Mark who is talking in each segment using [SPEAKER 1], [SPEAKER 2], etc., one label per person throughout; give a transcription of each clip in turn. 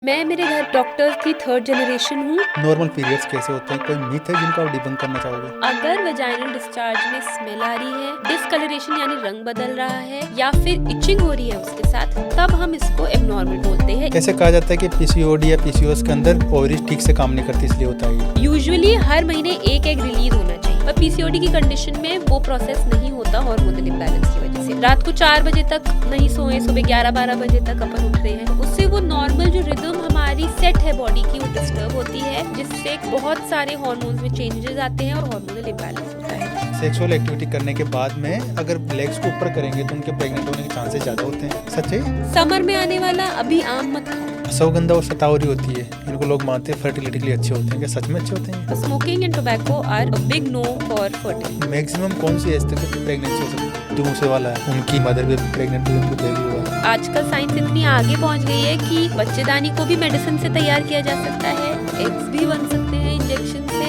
[SPEAKER 1] मैं मेरे घर डॉक्टर की थर्ड जनरेशन हूँ।
[SPEAKER 2] नॉर्मल पीरियड्स कैसे होते हैं? कोई मिथ है जिनको आप डिबंक करना चाहोगे?
[SPEAKER 1] अगर वेजाइनल डिस्चार्ज में स्मेल आ रही है, डिसकलरेशन यानी रंग बदल रहा है या फिर इचिंग हो रही है उसके साथ, तब हम इसको एबनॉर्मल बोलते हैं।
[SPEAKER 2] ऐसे कहा जाता है कि पीसीओडी या पीसीओएस के अंदर ओवरीज ठीक से काम नहीं करती, इसलिए होता है ये।
[SPEAKER 1] यूजुअली हर महीने एक एग रिलीज होना चाहिए, पर पीसीओडी की कंडीशन में वो प्रोसेस नहीं होता हार्मोनल इम्बैलेंस की वजह से। रात को 4 बजे तक नहीं सोए, सुबह 11-12 बजे तक अपन उठ रहे हैं, उससे वो नॉर्मल जो रिदम हमारी सेट है बॉडी की, वो डिस्टर्ब होती है, जिससे बहुत सारे हार्मोन्स में चेंजेस आते हैं और हार्मोनल इम्बैलेंस होता है।
[SPEAKER 2] सेक्सुअल एक्टिविटी करने के बाद में अगर लेग्स को ऊपर करेंगे तो उनके प्रेग्नेंट होने के चांसेस ज्यादा होते हैं। सच है?
[SPEAKER 1] समर में आने वाला अभी आम मत खाओ।
[SPEAKER 2] अश्वगंधा और शतावरी होती है, इनको लोग मानते हैं फर्टिलिटी के लिए अच्छे होते हैं। क्या सच में अच्छे होते हैं?
[SPEAKER 1] Smoking and tobacco are a big no for fertility.
[SPEAKER 2] Maximum कौन सी एज तक प्रेगनेंसी हो सकती है? जो मुझसे वाला है उनकी मदर भी प्रेग्नेंट हुई, उनको बेबी हुआ।
[SPEAKER 1] आजकल साइंस इतनी आगे पहुंच गई है कि बच्चेदानी को भी मेडिसिन से तैयार किया जा सकता है, एग्स भी बन सकते हैं इंजेक्शन से।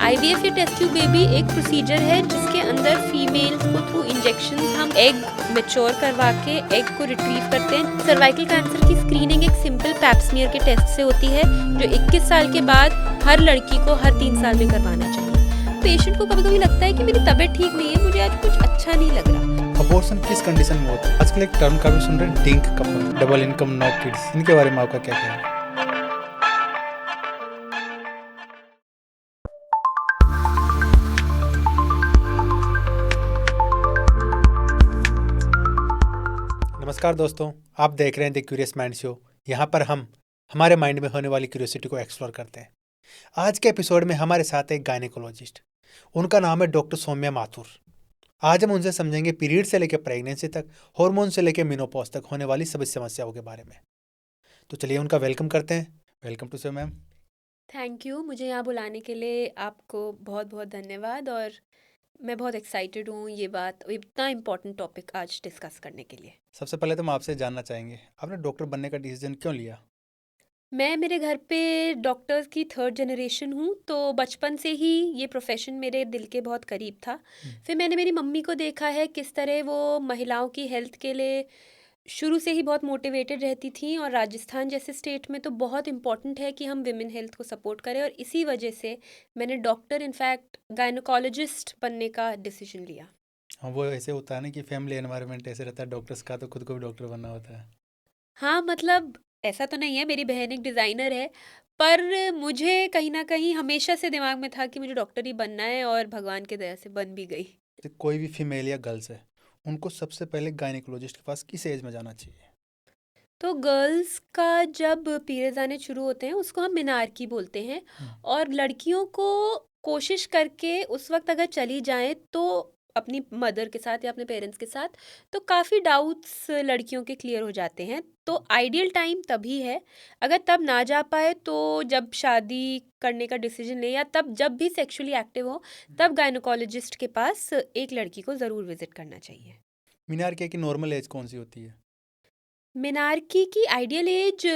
[SPEAKER 1] आईवीएफ या टेस्ट ट्यूब बेबी एक प्रोसीजर है जिसके अंदर फीमेल्स को थ्रू इंजेक्शन हम एग मैच्योर करवा के एग को रिट्रीव करते हैं। सर्वाइकल कैंसर की स्क्रीनिंग एक सिंपल पैप स्मीयर के टेस्ट से होती है, जो 21 साल के बाद हर लड़की को हर 3 साल में करवाना चाहिए। पेशेंट को कभी कभी लगता है कि मेरी तबीयत ठीक नहीं है, मुझे आज कुछ अच्छा नहीं लग रहा।
[SPEAKER 2] अबॉर्शन किस कंडीशन में होता है? आजकल एक टर्म का भी सुन रहे हैं, DINK couple, double income no kids. इनके बारे में आपका क्या ख्याल है? नमस्कार दोस्तों, आप देख रहे हैं द क्यूरियस माइंड शो। यहाँ पर हम हमारे माइंड में होने वाली क्यूरियोसिटी को एक्सप्लोर करते हैं। आज के एपिसोड में हमारे साथ एक गायनेकोलॉजिस्ट, उनका नाम है डॉक्टर सौम्या माथुर। आज हम उनसे समझेंगे पीरियड से लेकर प्रेगनेंसी तक, हार्मोन से लेकर मेनोपॉज तक होने वाली सभी समस्याओं के बारे में। तो चलिए उनका वेलकम करते हैं। Welcome to so ma'am.
[SPEAKER 1] Thank you, मुझे यहाँ बुलाने के लिए आपको बहुत बहुत धन्यवाद। और मैं बहुत एक्साइटेड हूँ ये बात, इतना इम्पोर्टेंट टॉपिक आज डिस्कस करने के लिए।
[SPEAKER 2] सबसे पहले तो हम आपसे जानना चाहेंगे, आपने डॉक्टर बनने का डिसीजन क्यों लिया?
[SPEAKER 1] मैं मेरे घर पे डॉक्टर्स की थर्ड जनरेशन हूँ, तो बचपन से ही ये प्रोफेशन मेरे दिल के बहुत करीब था। फिर मैंने मेरी मम्मी को देखा है किस तरह वो महिलाओं की हेल्थ के लिए शुरू से ही बहुत मोटिवेटेड रहती थी, और राजस्थान जैसे स्टेट में तो बहुत इम्पॉर्टेंट है कि हम विमेन हेल्थ को सपोर्ट करें, और इसी वजह से मैंने डॉक्टर इनफैक्ट गायनोकोलॉजिस्ट बनने का डिसीजन लिया।
[SPEAKER 2] हाँ, वो ऐसे होता है ना कि फैमिली एनवायरनमेंट ऐसे रहता है डॉक्टर्स का, तो खुद को भी डॉक्टर बनना होता है।
[SPEAKER 1] हाँ, मतलब ऐसा तो नहीं है, मेरी बहन एक डिज़ाइनर है, पर मुझे कहीं न कहीं हमेशा से दिमाग में था कि मुझे डॉक्टर ही बनना है, और भगवान की दया से बन भी गई।
[SPEAKER 2] तो कोई भी फीमेल या गर्ल्स है, उनको सबसे पहले गायनेकोलॉजिस्ट के पास किस एज में जाना चाहिए?
[SPEAKER 1] तो गर्ल्स का जब पीरियड्स आने शुरू होते हैं उसको हम मेनार्की बोलते हैं,
[SPEAKER 2] हम्म,
[SPEAKER 1] और लड़कियों को कोशिश करके उस वक्त अगर चली जाएं तो अपनी मदर के साथ या अपने पेरेंट्स के साथ, तो काफ़ी डाउट्स लड़कियों के क्लियर हो जाते हैं। तो आइडियल टाइम तभी है, अगर तब ना जा पाए तो जब शादी करने का डिसीजन ले, या तब जब भी सेक्सुअली एक्टिव हो, तब गायनोकोलॉजिस्ट के पास एक लड़की को ज़रूर विजिट करना चाहिए।
[SPEAKER 2] मीनार की नॉर्मल एज कौन सी होती है?
[SPEAKER 1] मिनारकी की आइडियल एज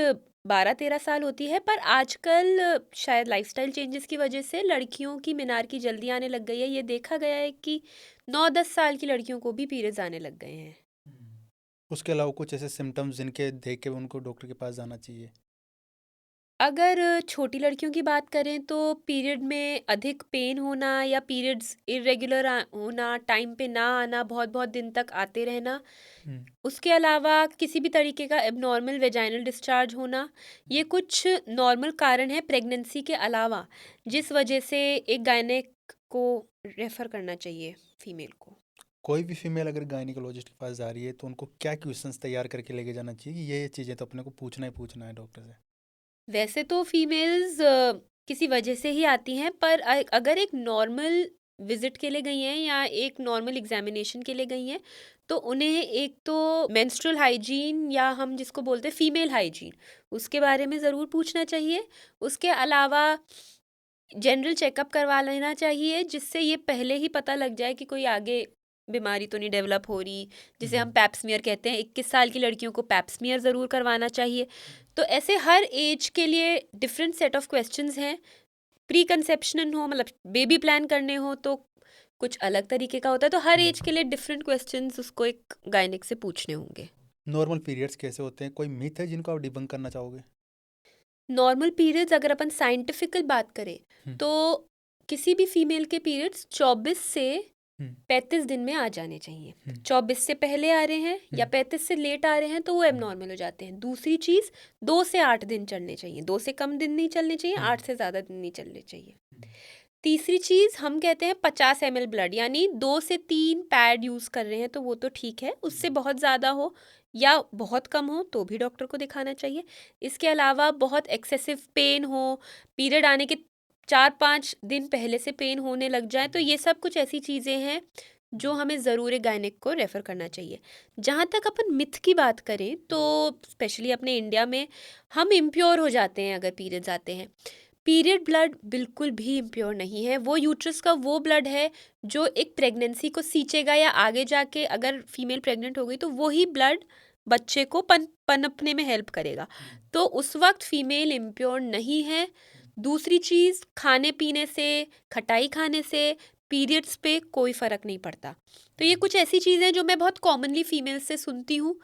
[SPEAKER 1] 12-13 साल होती है, पर आजकल शायद लाइफस्टाइल चेंजेस की वजह से लड़कियों की मिनारकी जल्दी आने लग गई है। ये देखा गया है कि 9-10 साल की लड़कियों को भी पीरियड्स आने लग गए हैं।
[SPEAKER 2] उसके अलावा कुछ ऐसे सिम्टम्स जिनके देख के उनको डॉक्टर के पास जाना चाहिए?
[SPEAKER 1] अगर छोटी लड़कियों की बात करें तो पीरियड में अधिक पेन होना, या पीरियड्स इरेगुलर होना, टाइम पे ना आना, बहुत बहुत दिन तक आते रहना,
[SPEAKER 2] हम्म,
[SPEAKER 1] उसके अलावा किसी भी तरीके का एबनॉर्मल वेजाइनल डिस्चार्ज होना, ये कुछ नॉर्मल कारण है प्रेगनेंसी के अलावा, जिस वजह से एक गायनेक को रेफर करना चाहिए फीमेल को।
[SPEAKER 2] कोई भी फीमेल अगर गायनेकोलॉजिस्ट के पास जा रही है तो उनको क्या क्वेश्चंस तैयार करके लेके जाना चाहिए कि ये चीज़ें तो अपने को पूछना ही पूछना है डॉक्टर से?
[SPEAKER 1] वैसे तो फीमेल्स किसी वजह से ही आती हैं, पर अगर एक नॉर्मल विजिट के लिए गई हैं या एक नॉर्मल एग्जामिनेशन के लिए गई हैं, तो उन्हें एक तो मेंस्ट्रुअल हाइजीन, या हम जिसको बोलते हैं फीमेल हाइजीन, उसके बारे में ज़रूर पूछना चाहिए। उसके अलावा जनरल चेकअप करवा लेना चाहिए, जिससे ये पहले ही पता लग जाए कि कोई आगे बीमारी तो नहीं डेवलप हो रही, जिसे हम पैप स्मीयर कहते हैं। 21 साल की लड़कियों को पैप स्मीयर ज़रूर करवाना चाहिए। तो ऐसे हर एज के लिए डिफरेंट सेट ऑफ क्वेश्चंस हैं। प्री कंसेप्शन हो, मतलब बेबी प्लान करने हो, तो कुछ अलग तरीके का होता है। तो हर एज के लिए डिफरेंट क्वेश्चंस उसको एक गायनिक से पूछने होंगे।
[SPEAKER 2] नॉर्मल पीरियड्स कैसे होते हैं? कोई मिथ है जिनको आप डिबंक करना चाहोगे?
[SPEAKER 1] नॉर्मल पीरियड्स अगर अपन साइंटिफिकल बात करें तो किसी भी फीमेल के पीरियड्स 24 से 35 दिन में आ जाने चाहिए। 24 से पहले आ रहे हैं या 35 से लेट आ रहे हैं तो वो एबनॉर्मल हो जाते हैं। दूसरी चीज़ 2 से 8 दिन चलने चाहिए, 2 से कम दिन नहीं चलने चाहिए, 8 से ज़्यादा दिन नहीं चलने चाहिए। तीसरी चीज़ हम कहते हैं 50 ml ब्लड, यानी 2 से 3 पैड यूज़ कर रहे हैं तो वो तो ठीक है, उससे बहुत ज़्यादा हो या बहुत कम हो तो भी डॉक्टर को दिखाना चाहिए। इसके अलावा बहुत एक्सेसिव पेन हो, पीरियड आने के 4-5 दिन पहले से पेन होने लग जाए, तो ये सब कुछ ऐसी चीज़ें हैं जो हमें ज़रूर एक गायनेक को रेफ़र करना चाहिए। जहाँ तक अपन मिथ की बात करें तो स्पेशली अपने इंडिया में हम इम्प्योर हो जाते हैं अगर पीरियड्स आते हैं। पीरियड ब्लड बिल्कुल भी इम्प्योर नहीं है। वो यूट्रस का वो ब्लड है जो एक प्रेगनेंसी को सींचेगा या आगे जाके अगर फीमेल प्रेग्नेंट हो गई तो वही ब्लड बच्चे को पनपने में हेल्प करेगा। तो उस वक्त फीमेल इम्प्योर नहीं है। दूसरी चीज़, खाने पीने से, खटाई खाने से पीरियड्स पे कोई फ़र्क नहीं पड़ता। तो ये कुछ ऐसी चीज़ें हैं जो मैं बहुत कॉमनली फीमेल से सुनती हूँ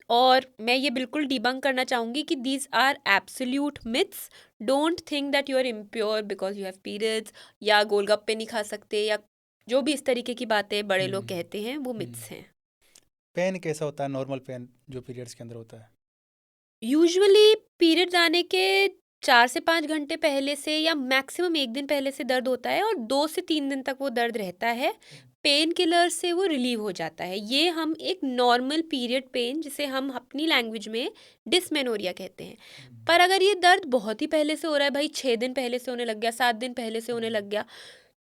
[SPEAKER 1] और मैं ये बिल्कुल डिबंक करना चाहूँगी कि these are absolute myths. Don't think that you are impure because you have periods, या गोलगप्पे नहीं खा सकते, या जो भी इस तरीके की बातें बड़े लोग कहते हैं वो मिथ्स हैं।
[SPEAKER 2] पेन कैसा होता है नॉर्मल पेन जो पीरियड्स के अंदर होता है?
[SPEAKER 1] यूजुअली पीरियड्स आने के 4 से 5 घंटे पहले से या मैक्सिमम 1 दिन पहले से दर्द होता है और 2 से 3 दिन तक वो दर्द रहता है। पेन किलर से वो रिलीव हो जाता है। ये हम एक नॉर्मल पीरियड पेन, जिसे हम अपनी लैंग्वेज में डिस्मेनोरिया कहते हैं। पर अगर ये दर्द बहुत ही पहले से हो रहा है, भाई 6 दिन पहले से होने लग गया, 7 दिन पहले से होने लग गया,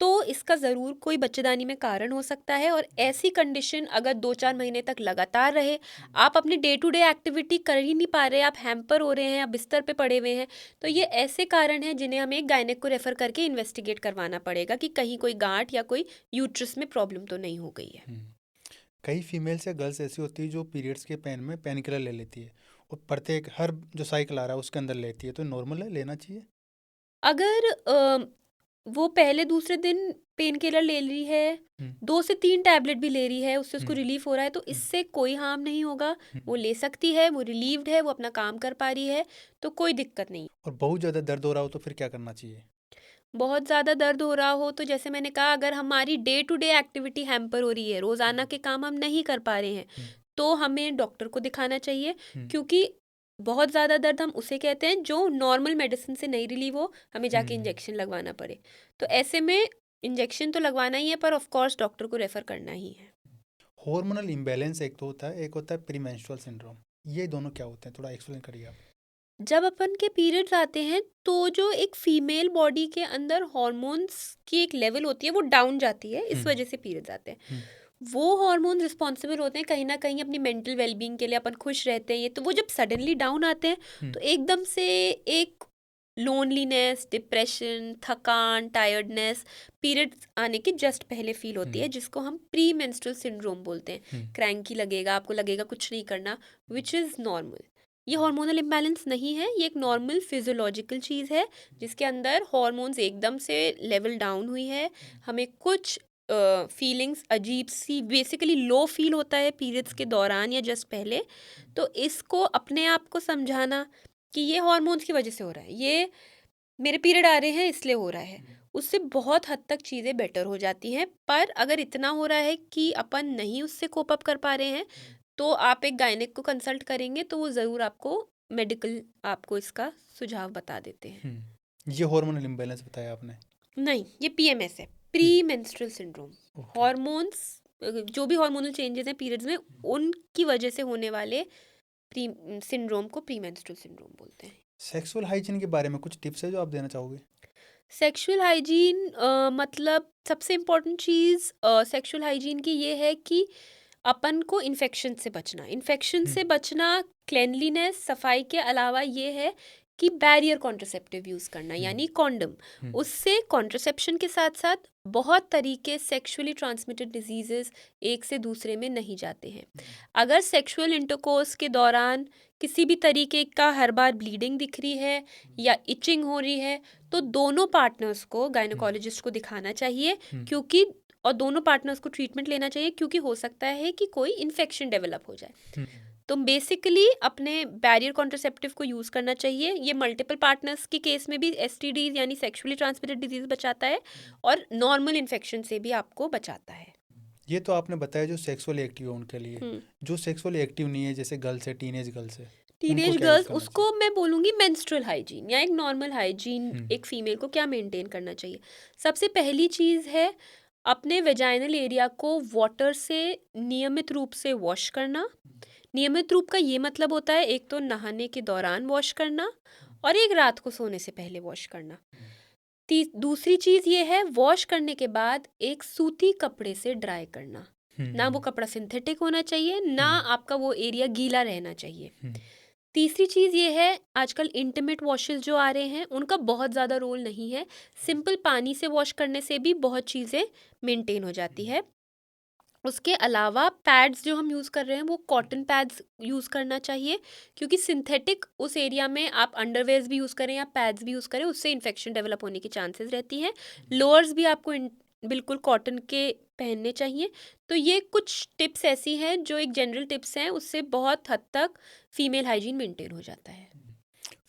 [SPEAKER 1] तो इसका ज़रूर कोई बच्चेदानी में कारण हो सकता है। और ऐसी कंडीशन अगर 2-4 महीने तक लगातार रहे, आप अपनी डे टू डे एक्टिविटी कर ही नहीं पा रहे, आप हैम्पर हो रहे हैं, आप बिस्तर पे पड़े हुए हैं, तो ये ऐसे कारण हैं जिन्हें हमें एक गायनेक को रेफ़र करके इन्वेस्टिगेट करवाना पड़ेगा कि कहीं कोई गांठ या कोई यूट्रस में प्रॉब्लम तो नहीं हो गई है।
[SPEAKER 2] कई फीमेल्स या गर्ल्स ऐसी होती है जो पीरियड्स के पेन में पेन किलर ले लेती है और प्रत्येक हर जो साइकिल आ रहा है उसके अंदर लेती है, तो नॉर्मल है, लेना चाहिए?
[SPEAKER 1] अगर वो पहले दूसरे दिन पेन किलर ले रही है, 2 से 3 टैबलेट भी ले रही है, उससे उसको रिलीफ हो रहा है, तो इससे कोई हार्म नहीं होगा। वो ले सकती है, वो रिलीव्ड है, वो अपना काम कर पा रही है, तो कोई दिक्कत नहीं।
[SPEAKER 2] और बहुत ज़्यादा दर्द हो रहा हो तो फिर क्या करना चाहिए?
[SPEAKER 1] बहुत ज़्यादा दर्द हो रहा हो तो जैसे मैंने कहा, अगर हमारी day to day activity hamper हो रही है, रोज़ाना के काम हम नहीं कर पा रहे हैं, तो हमें डॉक्टर को दिखाना चाहिए। क्योंकि बहुत ज़्यादा दर्द हम उसे कहते हैं जो नॉर्मल मेडिसिन से नहीं रिलीव हो, हमें जाके इंजेक्शन लगवाना पड़े। तो ऐसे में इंजेक्शन तो लगवाना ही है, पर ऑफ कोर्स डॉक्टर को रेफ़र करना ही है।
[SPEAKER 2] हार्मोनल इम्बैलेंस एक तो होता है, एक होता है प्रीमेंस्ट्रुअल सिंड्रोम। ये दोनों क्या होते हैं, थोड़ा एक्सप्लेन करिए आप।
[SPEAKER 1] जब अपन के पीरियड्स आते हैं तो जो एक फीमेल बॉडी के अंदर हॉर्मोन्स की एक लेवल होती है वो डाउन जाती है, इस वजह से पीरियड्स आते हैं। वो हार्मोन रिस्पॉन्सिबल होते हैं कहीं ना कहीं अपनी मेंटल वेलबींग के लिए, अपन खुश रहते हैं ये, तो वो जब सडनली डाउन आते हैं तो एकदम से एक लोनलीनेस, डिप्रेशन, थकान, टायर्डनेस पीरियड्स आने के जस्ट पहले फील होती है, जिसको हम प्री मेंस्ट्रुअल सिंड्रोम बोलते हैं। क्रैंकी लगेगा, आपको लगेगा कुछ नहीं करना, विच इज़ नॉर्मल। ये हार्मोनल इम्बैलेंस नहीं है, ये एक नॉर्मल फिजियोलॉजिकल चीज़ है जिसके अंदर हार्मोन्स एकदम से लेवल डाउन हुई है। हमें कुछ फीलिंग्स अजीब सी, बेसिकली लो फील होता है पीरियड्स के दौरान या जस्ट पहले। तो इसको अपने आप को समझाना कि ये हार्मोन्स की वजह से हो रहा है, ये मेरे पीरियड आ रहे हैं इसलिए हो रहा है, उससे बहुत हद तक चीज़ें बेटर हो जाती हैं। पर अगर इतना हो रहा है कि अपन नहीं उससे कोप अप कर पा रहे हैं, तो आप एक गायनेक को कंसल्ट करेंगे तो वो ज़रूर आपको मेडिकल आपको इसका सुझाव बता देते हैं।
[SPEAKER 2] ये हार्मोनल इम्बैलेंस बताया आपने?
[SPEAKER 1] नहीं, ये पीएमएस है, प्री मेंस्ट्रुअल सिंड्रोम। हार्मोन्स, जो भी हार्मोनल चेंजेस हैं पीरियड्स में, उनकी वजह से होने वाले प्री सिंड्रोम को प्री मेंस्ट्रुअल सिंड्रोम बोलते हैं।
[SPEAKER 2] सेक्सुअल हाइजीन के बारे में कुछ टिप्स है जो आप देना चाहोगे?
[SPEAKER 1] सेक्सुअल हाइजीन मतलब सबसे इम्पोर्टेंट चीज़ सेक्सुअल हाइजीन की ये है कि अपन को इन्फेक्शन से बचना। इन्फेक्शन से बचना, क्लेanलीनेस, सफाई के अलावा ये है कि बैरियर कॉन्ट्रासेप्टिव यूज़ करना, यानी कॉन्डम। उससे कॉन्ट्रासेप्शन के साथ साथ बहुत तरीके सेक्सुअली ट्रांसमिटेड डिजीज़ेस एक से दूसरे में नहीं जाते हैं। अगर सेक्सुअल इंटरकोर्स के दौरान किसी भी तरीके का हर बार ब्लीडिंग दिख रही है या इचिंग हो रही है, तो दोनों पार्टनर्स को गायनेकोलॉजिस्ट को दिखाना चाहिए, क्योंकि और दोनों पार्टनर्स को ट्रीटमेंट लेना चाहिए, क्योंकि हो सकता है कि कोई इन्फेक्शन डेवलप हो जाए। तो बेसिकली अपने बैरियर कॉन्ट्रासेप्टिव को यूज़ करना चाहिए। ये मल्टीपल पार्टनर्स के केस में भी एसटीडीज यानी सेक्सुअली ट्रांसमिटेड डिजीज बचाता है और नॉर्मल इन्फेक्शन से भी आपको बचाता है।
[SPEAKER 2] ये तो आपने बताया जो सेक्सुअली एक्टिव है उनके लिए।
[SPEAKER 1] हम्म
[SPEAKER 2] जो सेक्सुअली एक्टिव नहीं है, जैसे गर्ल्स है, टीनेज गर्ल्स है, उनको
[SPEAKER 1] टीनेज
[SPEAKER 2] क्या यूज़
[SPEAKER 1] गर्ल्स,
[SPEAKER 2] करना
[SPEAKER 1] उसको
[SPEAKER 2] चाहिए?
[SPEAKER 1] मैं बोलूँगी मेंस्ट्रुअल हाइजीन या एक नॉर्मल हाइजीन
[SPEAKER 2] हम्म।
[SPEAKER 1] एक फीमेल को क्या मेंटेन करना चाहिए। सबसे पहली चीज़ है अपने वेजाइनल एरिया को वाटर से नियमित रूप से वॉश करना। नियमित रूप का ये मतलब होता है एक तो नहाने के दौरान वॉश करना और एक रात को सोने से पहले वॉश करना। दूसरी चीज़ ये है वॉश करने के बाद एक सूती कपड़े से ड्राई करना। ना वो कपड़ा सिंथेटिक होना चाहिए, ना आपका वो एरिया गीला रहना चाहिए। तीसरी चीज़ ये है आजकल इंटीमेट वॉशेस जो आ रहे हैं उनका बहुत ज़्यादा रोल नहीं है। सिंपल पानी से वॉश करने से भी बहुत चीज़ें मेंटेन हो जाती है। उसके अलावा पैड्स जो हम यूज़ कर रहे हैं वो कॉटन पैड्स यूज़ करना चाहिए, क्योंकि सिंथेटिक उस एरिया में आप अंडरवेयर्स भी यूज़ करें या पैड्स भी यूज़ करें उससे इन्फेक्शन डेवलप होने की चांसेस रहती हैं। लोअर्स भी आपको बिल्कुल कॉटन के पहनने चाहिए। तो ये कुछ टिप्स ऐसी हैं जो एक जनरल टिप्स हैं, उससे बहुत हद तक फीमेल हाइजीन मेंटेन हो जाता है।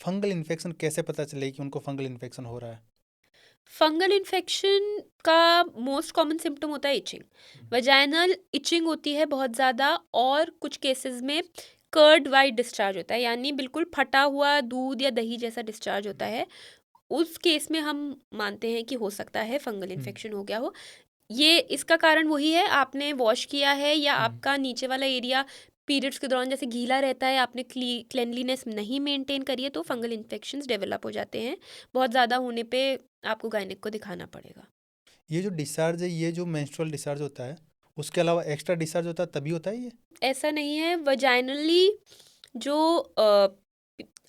[SPEAKER 2] फंगल इन्फेक्शन कैसे पता चले कि उनको फंगल इन्फेक्शन हो रहा है?
[SPEAKER 1] फंगल इन्फेक्शन का मोस्ट कॉमन सिम्टम होता है इचिंग। वजाइनल इचिंग होती है बहुत ज़्यादा, और कुछ केसेस में कर्ड वाइट डिस्चार्ज होता है, यानी बिल्कुल फटा हुआ दूध या दही जैसा डिस्चार्ज होता है। उस केस में हम मानते हैं कि हो सकता है फंगल इन्फेक्शन हो गया हो। ये इसका कारण वही है, आपने वॉश किया है या आपका नीचे वाला एरिया पीरियड्स के दौरान जैसे गीला रहता है, आपने क्लेनलीनेस नहीं मेंटेन करी है, तो फंगल इन्फेक्शंस डेवलप हो जाते हैं। बहुत ज़्यादा होने पे आपको गायनिक को दिखाना पड़ेगा।
[SPEAKER 2] ये जो डिस्चार्ज है, ये जो मेंस्ट्रुअल डिस्चार्ज होता है, उसके अलावा एक्स्ट्रा डिस्चार्ज होता है तभी होता है ये?
[SPEAKER 1] ऐसा नहीं है, वजाइनली जो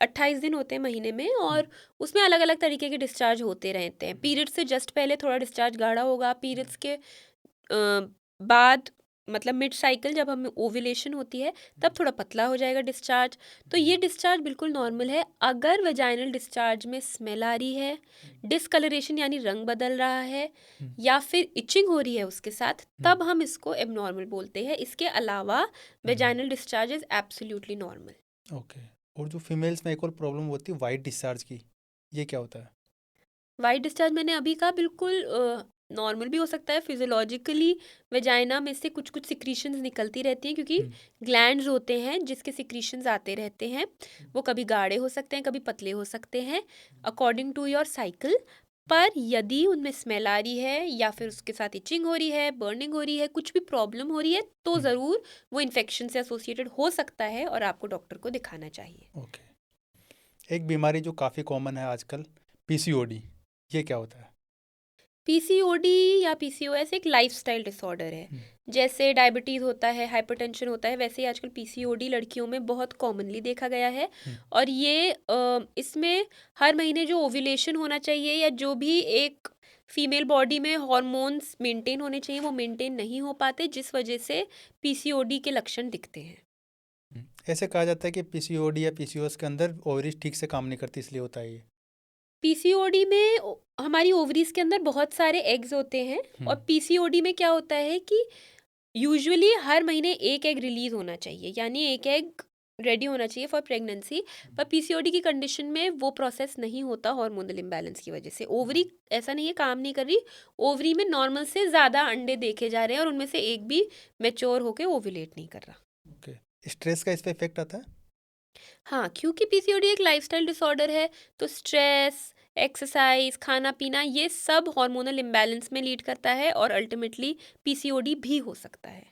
[SPEAKER 1] 28 दिन होते हैं महीने में, और उसमें अलग अलग तरीके के डिस्चार्ज होते रहते हैं। पीरियड से जस्ट पहले थोड़ा डिस्चार्ज गाढ़ा होगा, पीरियड्स के बाद मतलब मिड साइकिल जब हमें ओव्यूलेशन होती है तब थोड़ा पतला हो जाएगा डिस्चार्ज। तो ये डिस्चार्ज बिल्कुल नॉर्मल है। अगर वजाइनल डिस्चार्ज में स्मेल आ रही है, डिसकलरेशन यानी रंग बदल रहा है, या फिर इचिंग हो रही है उसके साथ, तब हम इसको एबनॉर्मल बोलते हैं। इसके अलावा vaginal discharge is absolutely normal.
[SPEAKER 2] Okay. और जो फीमेल्स में एक और प्रॉब्लम होती है वाइट डिस्चार्ज की, ये क्या होता है?
[SPEAKER 1] वाइट डिस्चार्ज मैंने अभी कहा बिल्कुल नॉर्मल भी हो सकता है। फिजियोलॉजिकली वेजाइना में से कुछ कुछ सिक्रीशंस निकलती रहती हैं, क्योंकि ग्लैंड्स होते हैं जिसके सिक्रीशंस आते रहते हैं। वो कभी गाढ़े हो सकते हैं, कभी पतले हो सकते हैं, अकॉर्डिंग टू योर साइकिल। पर यदि उनमें स्मेल आ रही है या फिर उसके साथ इचिंग हो रही है, बर्निंग हो रही है, कुछ भी प्रॉब्लम हो रही है, तो ज़रूर वो इन्फेक्शन से एसोसिएटेड हो सकता है और आपको डॉक्टर को दिखाना चाहिए।
[SPEAKER 2] ओके। एक बीमारी जो काफ़ी कॉमन है आजकल, पीसीओडी, ये क्या होता है?
[SPEAKER 1] पीसीओडी या पीसीओएस एक लाइफस्टाइल डिसऑर्डर है। जैसे डायबिटीज़ होता है, हाइपरटेंशन होता है, वैसे ही आजकल पीसीओडी लड़कियों में बहुत कॉमनली देखा गया है। और ये इसमें हर महीने जो ओव्यूलेशन होना चाहिए या जो भी एक फीमेल बॉडी में हार्मोन्स मेंटेन होने चाहिए वो मेंटेन नहीं हो पाते, जिस वजह से पीसीओडी के लक्षण दिखते हैं।
[SPEAKER 2] ऐसे कहा जाता है कि पीसीओडी या पीसीओएस के अंदर ओवरीज ठीक से काम नहीं करती, इसलिए होता है ये।
[SPEAKER 1] पीसीओडी में हमारी ओवरीज के अंदर बहुत सारे एग्स होते हैं, और पीसीओडी में क्या होता है कि यूजुअली हर महीने एक एग रिलीज होना चाहिए, यानी एक एग रेडी होना चाहिए फॉर प्रेगनेंसी। पर पीसीओडी की कंडीशन में वो प्रोसेस नहीं होता हार्मोनल इम्बैलेंस की वजह से। ओवरी ऐसा नहीं है काम नहीं कर रही, ओवरी में नॉर्मल से ज़्यादा अंडे देखे जा रहे हैं और उनमें से एक भी मैच्योर होकर ओव्यूलेट नहीं कर रहा।
[SPEAKER 2] ओके। स्ट्रेस का इस पे इफेक्ट आता है?
[SPEAKER 1] हाँ, क्योंकि पीसीओडी एक लाइफस्टाइल डिसऑर्डर है, तो स्ट्रेस, एक्सरसाइज, खाना पीना, ये सब हार्मोनल इम्बैलेंस में लीड करता है और अल्टीमेटली पीसीओडी भी हो सकता है।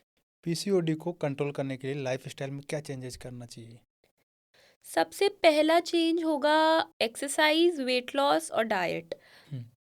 [SPEAKER 2] पीसीओडी को कंट्रोल करने के लिए लाइफस्टाइल में क्या चेंजेस करना चाहिए?
[SPEAKER 1] सबसे पहला चेंज होगा एक्सरसाइज, वेट लॉस और डाइट।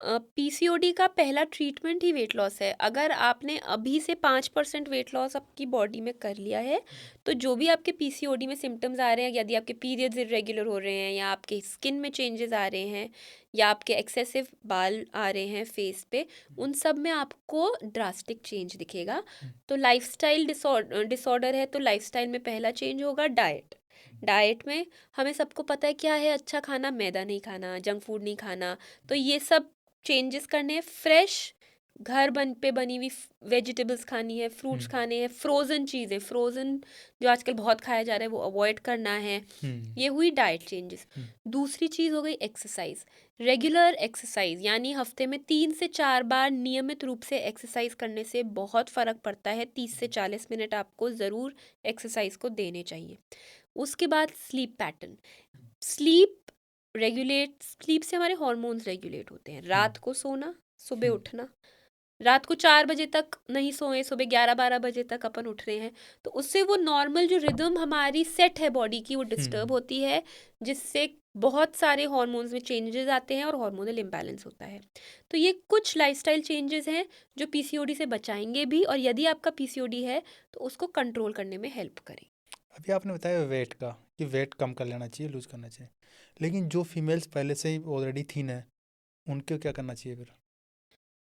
[SPEAKER 1] पीसीओडी का पहला ट्रीटमेंट ही वेट लॉस है। अगर आपने अभी से 5% वेट लॉस आपकी बॉडी में कर लिया है, तो जो भी आपके पीसीओडी में सिम्टम्स आ रहे हैं, यदि आपके पीरियड्स इरेगुलर हो रहे हैं, या आपके स्किन में चेंजेस आ रहे हैं, या आपके एक्सेसिव बाल आ रहे हैं फेस पे, उन सब में आपको ड्रास्टिक चेंज दिखेगा। तो लाइफस्टाइल डिसऑर्डर है, तो लाइफस्टाइल में पहला चेंज होगा डाइट। डाइट में हमें सबको पता है क्या है अच्छा खाना, मैदा नहीं खाना, जंक फूड नहीं खाना। तो ये सब चेंजेस करने हैं। फ्रेश घर पे बनी हुई वेजिटेबल्स खानी है, फ्रूट्स खाने हैं, फ्रोज़न चीज़ें, फ्रोज़न जो आजकल बहुत खाया जा रहा है वो अवॉइड करना है। ये हुई डाइट चेंजेस। दूसरी चीज़ हो गई एक्सरसाइज। रेगुलर एक्सरसाइज यानी हफ्ते में 3 से 4 बार नियमित रूप से एक्सरसाइज करने से बहुत फ़र्क पड़ता है। 30 से 40 मिनट आपको ज़रूर एक्सरसाइज को देने चाहिए। उसके बाद स्लीप पैटर्न। स्लीप से हमारे हॉर्मोन्स रेगुलेट होते हैं। रात को सोना, सुबह उठना। रात को 4 बजे तक नहीं सोए, सुबह 11-12 बजे तक अपन उठ रहे हैं, तो उससे वो नॉर्मल जो रिदम हमारी सेट है बॉडी की वो डिस्टर्ब होती है, जिससे बहुत सारे हॉर्मोन्स में चेंजेस आते हैं और हार्मोनल इम्बैलेंस होता है। तो ये कुछ लाइफस्टाइल चेंजेस हैं जो पीसीओडी से बचाएंगे भी, और यदि आपका पीसीओडी है तो उसको कंट्रोल करने में हेल्प करें।
[SPEAKER 2] अभी आपने बताया वेट का कि वेट कम कर लेना चाहिए, लूज करना चाहिए, लेकिन जो फीमेल्स पहले से ही ऑलरेडी थीन है उनको क्या करना चाहिए फिर?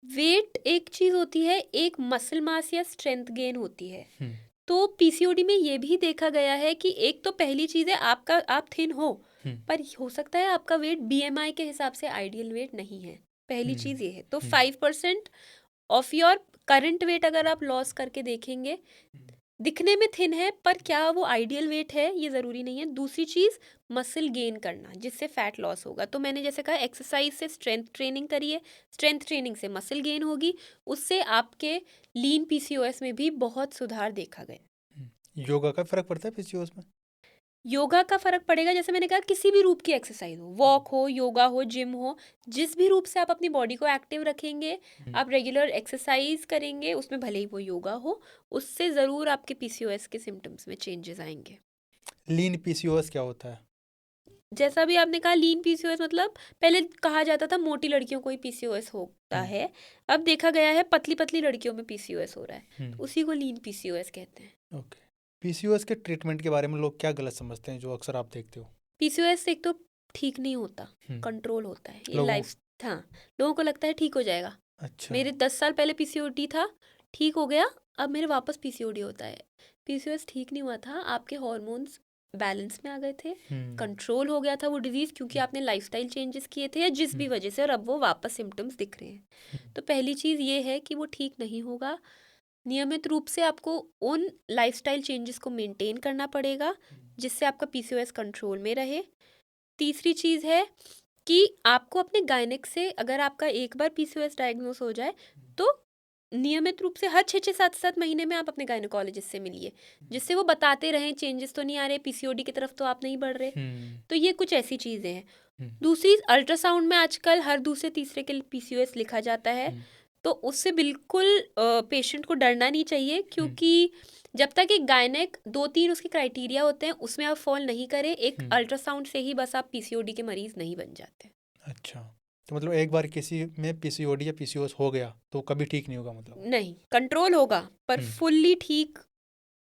[SPEAKER 1] वेट एक चीज़ होती है, एक मसल मास या स्ट्रेंथ गेन होती है। तो पीसीओडी में ये भी देखा गया है कि एक तो पहली चीज़ है आप थिन हो, पर हो सकता है आपका वेट बीएमआई के हिसाब से आइडियल वेट नहीं है। पहली चीज़ ये है। तो 5% ऑफ योर करंट वेट अगर आप लॉस करके देखेंगे, दिखने में थिन है पर क्या वो आइडियल वेट है ये ज़रूरी नहीं है। दूसरी चीज़ मसल गेन करना, जिससे फैट लॉस होगा। तो मैंने जैसे कहा, एक्सरसाइज से स्ट्रेंथ ट्रेनिंग करिए, स्ट्रेंथ ट्रेनिंग से मसल गेन होगी, उससे आपके लीन पीसीओएस में भी बहुत सुधार देखा गया।
[SPEAKER 2] योगा का फर्क पड़ता है पीसीओएस में?
[SPEAKER 1] योगा का फर्क पड़ेगा, जैसे मैंने कहा, किसी भी रूप की एक्सरसाइज हो, वॉक हो, योगा हो, जिम हो, जिस भी रूप से आप अपनी बॉडी को एक्टिव रखेंगे, आप रेगुलर एक्सरसाइज करेंगे, उसमें भले ही वो योगा हो, उससे ज़रूर आपके पीसीओएस के सिम्टम्स में चेंजेस आएंगे।
[SPEAKER 2] लीन पीसीओएस क्या होता है?
[SPEAKER 1] जैसा भी आपने कहा, लीन पीसीओएस मतलब पहले कहा जाता था मोटी लड़कियों को ही पीसीओएस होता है, अब देखा गया है पतली पतली लड़कियों में पीसीओएस हो रहा है, तो उसी को लीन पीसीओएस कहते हैं।
[SPEAKER 2] ओके। पीसीओएस के ट्रीटमेंट के बारे में लोग क्या गलत समझते हैं जो अक्सर आप देखते हो?
[SPEAKER 1] पीसीओएस एक तो ठीक नहीं होता, कंट्रोल होता है। ये लाइफ, हाँ, लोगों को लगता है ठीक हो जाएगा।
[SPEAKER 2] अच्छा।
[SPEAKER 1] मेरे 10 साल पहले पीसीओडी था, ठीक हो गया, अब मेरे वापस पीसीओडी होता है। पीसीओएस ठीक नहीं हुआ था, आपके हॉर्मोन्स बैलेंस में आ गए थे, कंट्रोल हो गया था वो डिजीज़, क्योंकि आपने लाइफस्टाइल चेंजेस किए थे या जिस भी वजह से, और अब वो वापस सिम्टम्स दिख रहे हैं। तो पहली चीज़ ये है कि वो ठीक नहीं होगा। नियमित रूप से आपको उन लाइफस्टाइल चेंजेस को मेंटेन करना पड़ेगा जिससे आपका पीसीओएस कंट्रोल में रहे। तीसरी चीज़ है कि आपको अपने गायनिक से, अगर आपका एक बार पीसीओएस डायग्नोस हो जाए तो नियमित रूप से हर 6-7 महीने में आप अपने गायनोकोलॉजिस्ट से मिलिए, जिससे वो बताते रहें चेंजेस तो नहीं आ रहे, पीसीओडी की तरफ तो आप नहीं बढ़ रहे। तो ये कुछ ऐसी चीज़ें हैं। दूसरी, अल्ट्रासाउंड में आजकल हर दूसरे तीसरे के पीसीओएस लिखा जाता है, तो उससे बिल्कुल पेशेंट को डरना नहीं चाहिए, क्योंकि जब तक एक गायनेक 2-3 उसके क्राइटेरिया होते हैं उसमें आप फॉल नहीं करें, एक अल्ट्रासाउंड से ही बस आप पीसीओडी के मरीज नहीं बन जाते।
[SPEAKER 2] अच्छा, तो मतलब एक बार किसी में पीसीओडी या पीसीओएस हो गया तो कभी ठीक नहीं होगा? मतलब
[SPEAKER 1] नहीं, कंट्रोल होगा पर फुल्ली ठीक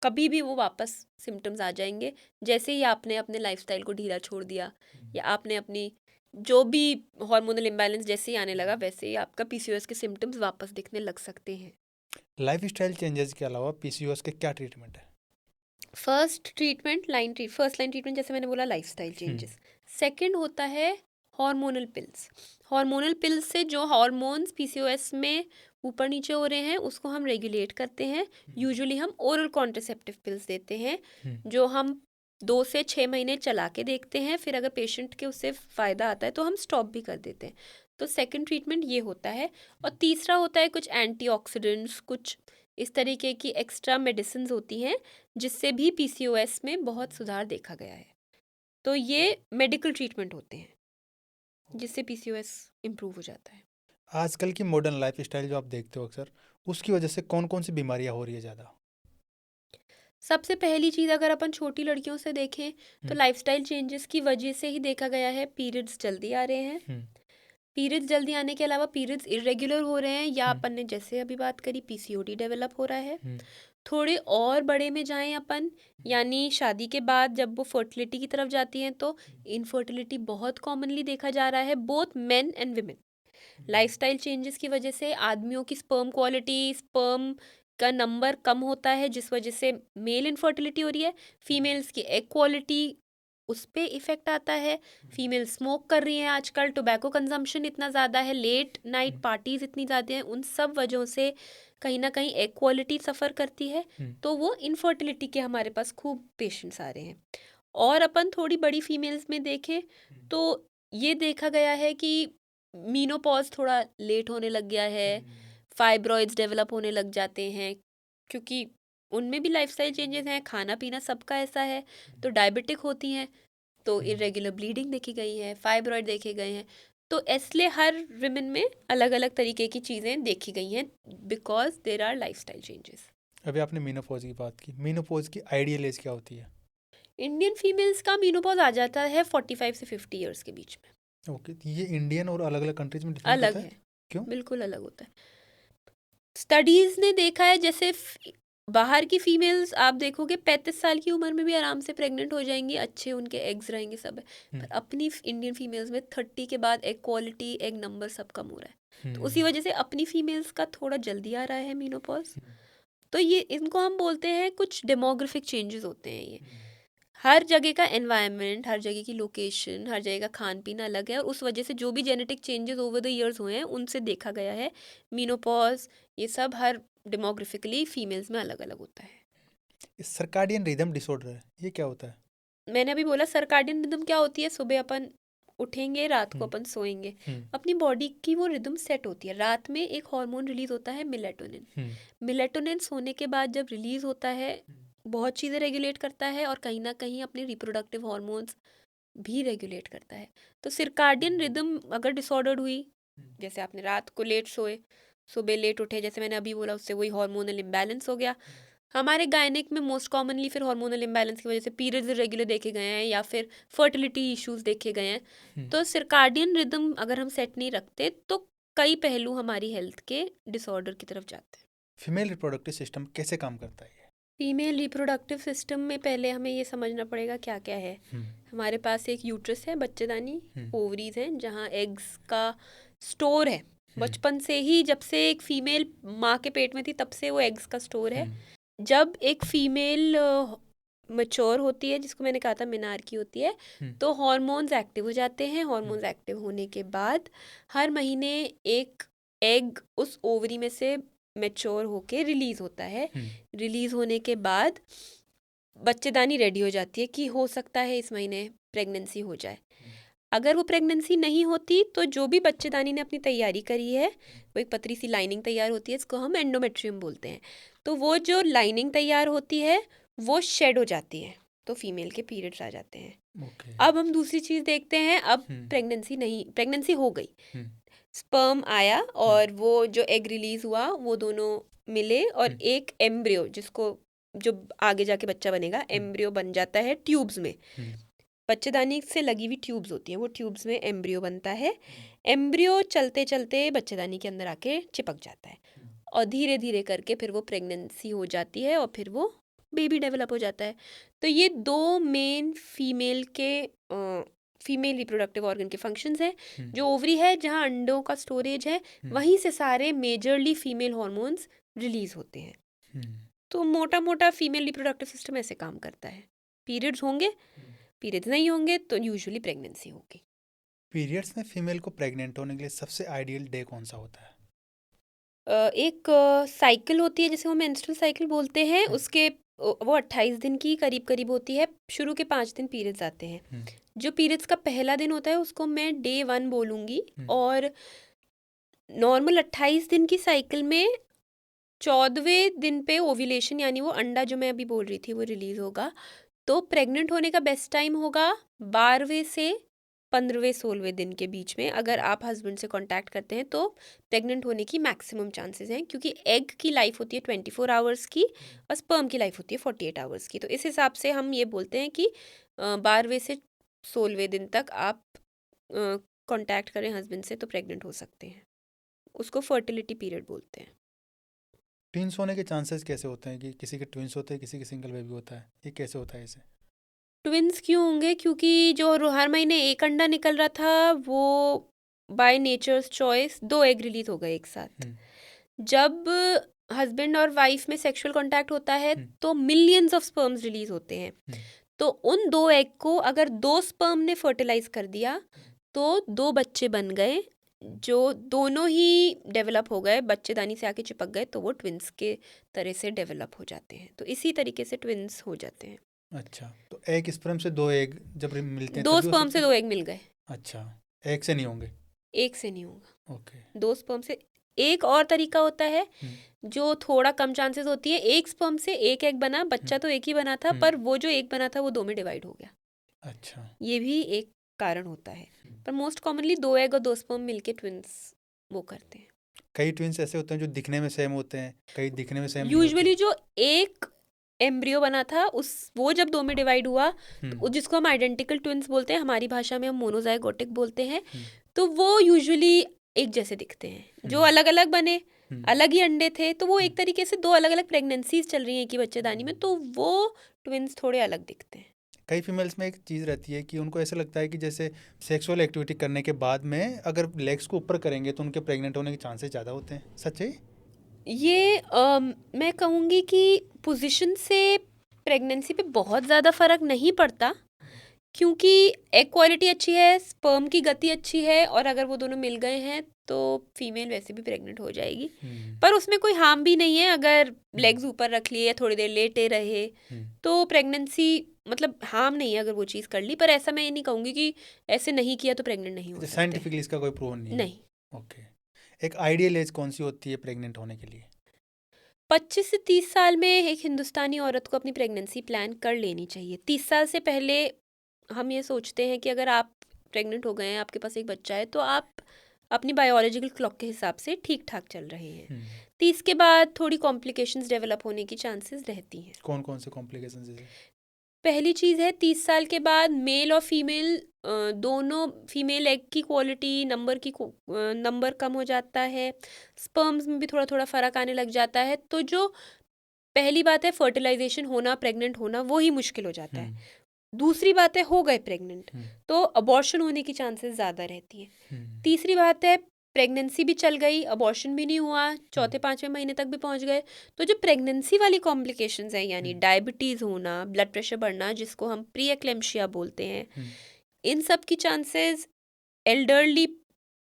[SPEAKER 1] कभी भी वो वापस सिम्टम्स आ जाएंगे, जैसे ही आपने अपने लाइफस्टाइल को ढीला छोड़ दिया या आपने अपनी जो भी हार्मोनल इम्बैलेंस जैसे ही आने लगा, वैसे ही आपका पीसीओएस के सिम्टम्स वापस दिखने लग सकते हैं।
[SPEAKER 2] लाइफस्टाइल चेंजेस के अलावा पीसीओएस के क्या ट्रीटमेंट है?
[SPEAKER 1] फर्स्ट लाइन ट्रीटमेंट जैसे मैंने बोला, लाइफस्टाइल चेंजेस। सेकंड होता है हार्मोनल पिल्स। हार्मोनल पिल्स से जो हार्मोन्स पीसीओएस में ऊपर नीचे हो रहे हैं उसको हम रेगुलेट करते हैं। यूजुअली हम ओरल कॉन्ट्रासेप्टिव पिल्स देते हैं, जो हम 2 से 6 महीने चला के देखते हैं, फिर अगर पेशेंट के उससे फ़ायदा आता है तो हम स्टॉप भी कर देते हैं। तो सेकंड ट्रीटमेंट ये होता है। और तीसरा होता है कुछ एंटीऑक्सीडेंट्स, कुछ इस तरीके की एक्स्ट्रा मेडिसिन होती हैं जिससे भी पीसीओएस में बहुत सुधार देखा गया है। तो ये मेडिकल ट्रीटमेंट होते हैं जिससे पीसीओएस इम्प्रूव हो जाता है।
[SPEAKER 2] आजकल की मॉडर्न लाइफस्टाइल जो आप देखते हो अक्सर, उसकी वजह से कौन कौन सी बीमारियां हो रही है ज़्यादा?
[SPEAKER 1] सबसे पहली चीज़, अगर अपन छोटी लड़कियों से देखें तो लाइफस्टाइल चेंजेस की वजह से ही देखा गया है पीरियड्स जल्दी आ रहे हैं। पीरियड्स जल्दी आने के अलावा पीरियड्स इरेगुलर हो रहे हैं, या अपन ने जैसे अभी बात करी पीसीओडी डेवलप हो रहा है। थोड़े और बड़े में जाएं अपन, यानी शादी के बाद जब वो फर्टिलिटी की तरफ जाती हैं तो इनफर्टिलिटी बहुत कॉमनली देखा जा रहा है, both men and women. Lifestyle changes की वजह से आदमियों की स्पर्म क्वालिटी, स्पर्म का नंबर कम होता है, जिस वजह से मेल इनफर्टिलिटी हो रही है। फीमेल्स की एग क्वालिटी उस पे इफेक्ट आता है। फीमेल स्मोक कर रही हैं आजकल, टोबैको कंजम्पशन इतना ज़्यादा है, लेट नाइट पार्टीज इतनी ज़्यादा हैं, उन सब वजहों से कहीं ना कहीं एग क्वालिटी सफ़र करती है। तो वो इनफर्टिलिटी के हमारे पास खूब पेशेंट्स आ रहे हैं। और अपन थोड़ी बड़ी फीमेल्स में देखें तो ये देखा गया है कि मीनोपॉज थोड़ा लेट होने लग गया है, फाइब्रॉइड्स डेवलप होने लग जाते हैं, क्योंकि उनमें भी लाइफस्टाइल चेंजेस हैं, खाना पीना सबका ऐसा है। तो डायबिटिक होती हैं, तो इरेगुलर ब्लीडिंग देखी गई है, फाइब्रॉइड देखे गए हैं। तो इसलिए हर विमेन में अलग अलग तरीके की चीज़ें देखी गई हैं, because there are lifestyle changes.
[SPEAKER 2] अभी आपने मीनोपॉज की बात की, मीनोपॉज की आइडियल एज क्या होती है?
[SPEAKER 1] इंडियन फीमेल्स का मीनोपॉज आ जाता है 45 से 50 ईयर्स के बीच में।
[SPEAKER 2] ओके, तो ये इंडियन और अलग अलग कंट्रीज में डिफरेंट
[SPEAKER 1] अलग
[SPEAKER 2] होता है?
[SPEAKER 1] है,
[SPEAKER 2] क्यों?
[SPEAKER 1] बिल्कुल अलग होता है। स्टडीज ने देखा है, जैसे बाहर की फीमेल्स आप देखोगे 35 साल की उम्र में भी आराम से प्रेग्नेंट हो जाएंगी, अच्छे उनके एग्स रहेंगे, सब है। पर अपनी इंडियन फीमेल्स में 30 के बाद एग क्वालिटी, एग नंबर सब कम हो रहा है। तो उसी वजह से अपनी फीमेल्स का थोड़ा जल्दी आ रहा है मीनोपॉज। तो ये इनको हम बोलते हैं कुछ डेमोग्राफिक चेंजेस होते हैं। ये हर जगह का एनवायरनमेंट, हर जगह की लोकेशन, हर जगह का खान पीन अलग है, और उस वजह से जो भी genetic changes over the years हुए हैं उनसे देखा गया है मीनोपॉज, ये सब हर डेमोग्राफिकली फीमेल्स में अलग अलग होता है।
[SPEAKER 2] सर्काडियन रिदम डिसऑर्डर है, ये क्या होता है?
[SPEAKER 1] मैंने अभी बोला सर्काडियन रिदम क्या होती है। सुबह अपन उठेंगे, रात को अपन सोएंगे, अपनी बॉडी की वो रिदम सेट होती है। रात में एक हार्मोन रिलीज होता है मेलेटोनिन। मेलेटोनिन सोने के बाद जब रिलीज होता है, बहुत चीज़ें रेगुलेट करता है, और कहीं ना कहीं अपने रिप्रोडक्टिव हार्मोन्स भी रेगुलेट करता है। तो सर्काडियन रिदम अगर डिसऑर्डर्ड हुई, जैसे आपने रात को लेट सोए, सुबह लेट उठे, जैसे मैंने अभी बोला, उससे वही हार्मोनल इम्बैलेंस हो गया। हमारे गायनिक में मोस्ट कॉमनली फिर हार्मोनल इम्बैलेंस की वजह से पीरियड्स इरेगुलर देखे गए हैं, या फिर फर्टिलिटी इश्यूज देखे गए हैं। तो सर्काडियन रिदम अगर हम सेट नहीं रखते तो कई पहलू हमारी हेल्थ के डिसऑर्डर की तरफ जाते हैं।
[SPEAKER 2] फीमेल रिप्रोडक्टिव सिस्टम कैसे काम करता है?
[SPEAKER 1] फीमेल रिप्रोडक्टिव सिस्टम में पहले हमें ये समझना पड़ेगा क्या क्या है। हमारे पास एक यूट्रस है, बच्चेदानी, ओवरीज हैं जहाँ एग्स का स्टोर है। बचपन से ही, जब से एक फीमेल माँ के पेट में थी तब से वो एग्स का स्टोर है। जब एक फीमेल मैच्योर होती है, जिसको मैंने कहा था मिनार की होती है, तो हार्मोन्स एक्टिव हो जाते हैं। हार्मोन्स एक्टिव होने के बाद हर महीने एक एग उस ओवरी में से मैच्योर होके रिलीज होता है। रिलीज होने के बाद बच्चेदानी रेडी हो जाती है कि हो सकता है इस महीने प्रेगनेंसी हो जाए। अगर वो प्रेगनेंसी नहीं होती तो जो भी बच्चेदानी ने अपनी तैयारी करी है, वो एक पतली सी लाइनिंग तैयार होती है, इसको हम एंडोमेट्रियम बोलते हैं। तो वो जो लाइनिंग तैयार होती है वो शेड हो जाती है, तो फीमेल के पीरियड्स आ जाते हैं। अब हम दूसरी चीज़ देखते हैं। अब प्रेगनेंसी हो गई, स्पर्म आया और वो जो एग रिलीज हुआ, वो दोनों मिले और एक एम्ब्रियो, जिसको जो आगे जाके बच्चा बनेगा, एम्ब्रियो बन जाता है ट्यूब्स में। बच्चेदानी से लगी हुई ट्यूब्स होती हैं, वो ट्यूब्स में एम्ब्रियो बनता है। एम्ब्रियो चलते चलते बच्चेदानी के अंदर आके चिपक जाता है, और धीरे धीरे करके फिर वो प्रेगनेंसी हो जाती है, और फिर वो बेबी डेवलप हो जाता है। तो ये दो मेन फीमेल रिप्रोडक्टिव ऑर्गन के फंक्शंस हैं। जो ओवरी है, जहाँ अंडों का स्टोरेज है, वहीं से सारे मेजरली फीमेल हार्मोन्स रिलीज होते हैं। तो मोटा मोटा फीमेल रिप्रोडक्टिव सिस्टम ऐसे काम करता है। पीरियड्स होंगे, पीरियड्स नहीं होंगे तो यूजुअली प्रेगनेंसी होगी।
[SPEAKER 2] पीरियड्स में फीमेल को प्रेग्नेंट होने के लिए सबसे आइडियल डे कौन सा होता है?
[SPEAKER 1] एक साइकिल होती है जिसे हम मेंस्ट्रुअल साइकिल बोलते हैं, उसके वो 28 दिन की करीब करीब होती है। शुरू के 5 दिन पीरियड्स आते हैं। जो पीरियड्स का पहला दिन होता है उसको मैं डे 1 बोलूँगी, और नॉर्मल 28 दिन की साइकिल में 14वें दिन पे ओव्यूलेशन, यानी वो अंडा जो मैं अभी बोल रही थी वो रिलीज होगा। तो प्रेग्नेंट होने का बेस्ट टाइम होगा 12वें से 15वें 16वें दिन के बीच में। अगर आप हस्बैंड से कांटेक्ट करते हैं तो प्रेग्नेंट होने की मैक्सिमम चांसेस हैं, क्योंकि एग की लाइफ होती है 24 आवर्स की और स्पर्म की लाइफ होती है 48 आवर्स की। तो इस हिसाब से हम ये बोलते हैं कि 12वें से 16वें दिन तक आप कांटेक्ट करें हस्बैंड से तो प्रेग्नेंट हो सकते हैं। उसको फर्टिलिटी पीरियड बोलते हैं।
[SPEAKER 2] ट्विंस होने के चांसेस कैसे होते हैं? कि किसी के ट्विंस होते हैं, किसी के सिंगल बेबी होता है, ये कैसे होता है इसे?
[SPEAKER 1] ट्विंस क्यों होंगे? क्योंकि जो हर महीने एक अंडा निकल रहा था वो by nature's choice 2 egg release हो गए एक साथ। जब हस्बैंड और वाइफ में सेक्सुअल कांटेक्ट होता है तो मिलियंस ऑफ स्पर्म्स रिलीज होते हैं। तो उन 2 एग को अगर 2 स्पर्म ने फर्टिलाइज कर दिया तो 2 बच्चे बन गए, जो दोनों ही डेवलप हो गए, बच्चेदानी से आके चिपक गए, तो वो ट्विंस के तरह से डेवलप हो जाते हैं। तो इसी तरीके से ट्विंस हो जाते हैं।
[SPEAKER 2] अच्छा, तो एक स्पर्म से 2 एग जब मिलते हैं
[SPEAKER 1] 2
[SPEAKER 2] तभी हो
[SPEAKER 1] स्पर्म
[SPEAKER 2] सकते
[SPEAKER 1] से
[SPEAKER 2] हैं?
[SPEAKER 1] 2 एग मिल गए।
[SPEAKER 2] अच्छा, एक से नहीं होंगे?
[SPEAKER 1] एक से नहीं होगा,
[SPEAKER 2] ओके।
[SPEAKER 1] 2 स्पर्म से। एक और तरीका होता है
[SPEAKER 2] हम्म,
[SPEAKER 1] जो थोड़ा कम चांसेस होती है, एक स्पर्म से एक एग बना, बच्चा तो एक ही बना था, पर वो जो एक बना था वो 2 में डिवाइड हो गया।
[SPEAKER 2] अच्छा।
[SPEAKER 1] ये भी एक कारण होता है, पर मोस्ट कॉमनली 2 एग और 2 स्पर्म मिलके ट्विंस वो करते हैं।
[SPEAKER 2] कई ट्विंस ऐसे होते हैं जो दिखने में सेम होते हैं, कई दिखने में सेम नहीं होते।
[SPEAKER 1] यूजुअली जो एक एम्ब्रियो बना था उस वो जब 2 में डिवाइड हुआ तो जिसको हम आइडेंटिकल ट्विंस बोलते हैं, हमारी भाषा में हम मोनोजाइगोटिक बोलते हैं, तो वो यूजुअली एक जैसे दिखते हैं। जो अलग अलग बने, अलग ही अंडे थे, तो वो एक तरीके से 2 अलग अलग प्रेगनेंसीज चल रही हैं कि बच्चेदानी में, तो वो ट्विंस थोड़े अलग दिखते हैं।
[SPEAKER 2] कई फीमेल्स में एक चीज़ रहती है कि उनको ऐसा लगता है कि जैसे सेक्सुअल एक्टिविटी करने के बाद में अगर लेग्स को ऊपर करेंगे तो उनके प्रेग्नेंट होने के चांसेस ज़्यादा होते हैं, सच है?
[SPEAKER 1] ये मैं कहूँगी कि पोजीशन से प्रेगनेंसी पे बहुत ज़्यादा फ़र्क नहीं पड़ता, क्योंकि एग क्वालिटी अच्छी है, स्पर्म की गति अच्छी है, और अगर वो दोनों मिल गए हैं तो फीमेल वैसे भी प्रेग्नेंट हो जाएगी। पर उसमें कोई हार्म भी नहीं है, अगर लेग्स ऊपर रख लिए या थोड़ी देर लेटे रहे तो प्रेगनेंसी मतलब हार्म नहीं है अगर वो चीज़ कर ली। पर ऐसा मैं ये नहीं कहूँगी कि ऐसे नहीं किया तो प्रेग्नेंट नहीं हो सकते।
[SPEAKER 2] साइंटिफिकली इसका कोई प्रूव नहीं है?
[SPEAKER 1] नहीं।
[SPEAKER 2] ओके। एक आइडियल एज कौन सी होती है प्रेग्नेंट होने के लिए?
[SPEAKER 1] 25 से 30 साल में एक हिंदुस्तानी औरत को अपनी प्रेगनेंसी प्लान कर लेनी चाहिए। 30 साल से पहले हम ये सोचते हैं कि अगर आप प्रेग्नेंट हो गए हैं, आपके पास एक बच्चा है, तो आप अपनी बायोलॉजिकल क्लॉक के हिसाब से ठीक ठाक चल रहे हैं। 30 के बाद थोड़ी कॉम्प्लिकेशंस डेवलप होने की चांसेस रहती हैं।
[SPEAKER 2] कौन कौन से कॉम्प्लिकेशंस है?
[SPEAKER 1] पहली चीज़ है 30 साल के बाद मेल और फीमेल दोनों, फीमेल एग की क्वालिटी नंबर कम हो जाता है, स्पर्म्स में भी थोड़ा थोड़ा फ़र्क आने लग जाता है, तो जो पहली बात है फर्टिलाइजेशन होना, प्रेग्नेंट होना, वो ही मुश्किल हो जाता है। दूसरी बात है हो गए प्रेग्नेंट तो अबॉर्शन होने की चांसेस ज़्यादा रहती है। तीसरी बात है प्रेगनेंसी भी चल गई, अबॉर्शन भी नहीं हुआ, चौथे 5वें महीने तक भी पहुंच गए, तो जो प्रेगनेंसी वाली कॉम्प्लिकेशंस हैं, यानी डायबिटीज़ होना, ब्लड प्रेशर बढ़ना, जिसको हम प्री एक्लेम्शिया बोलते हैं, इन सब की चांसेस एल्डरली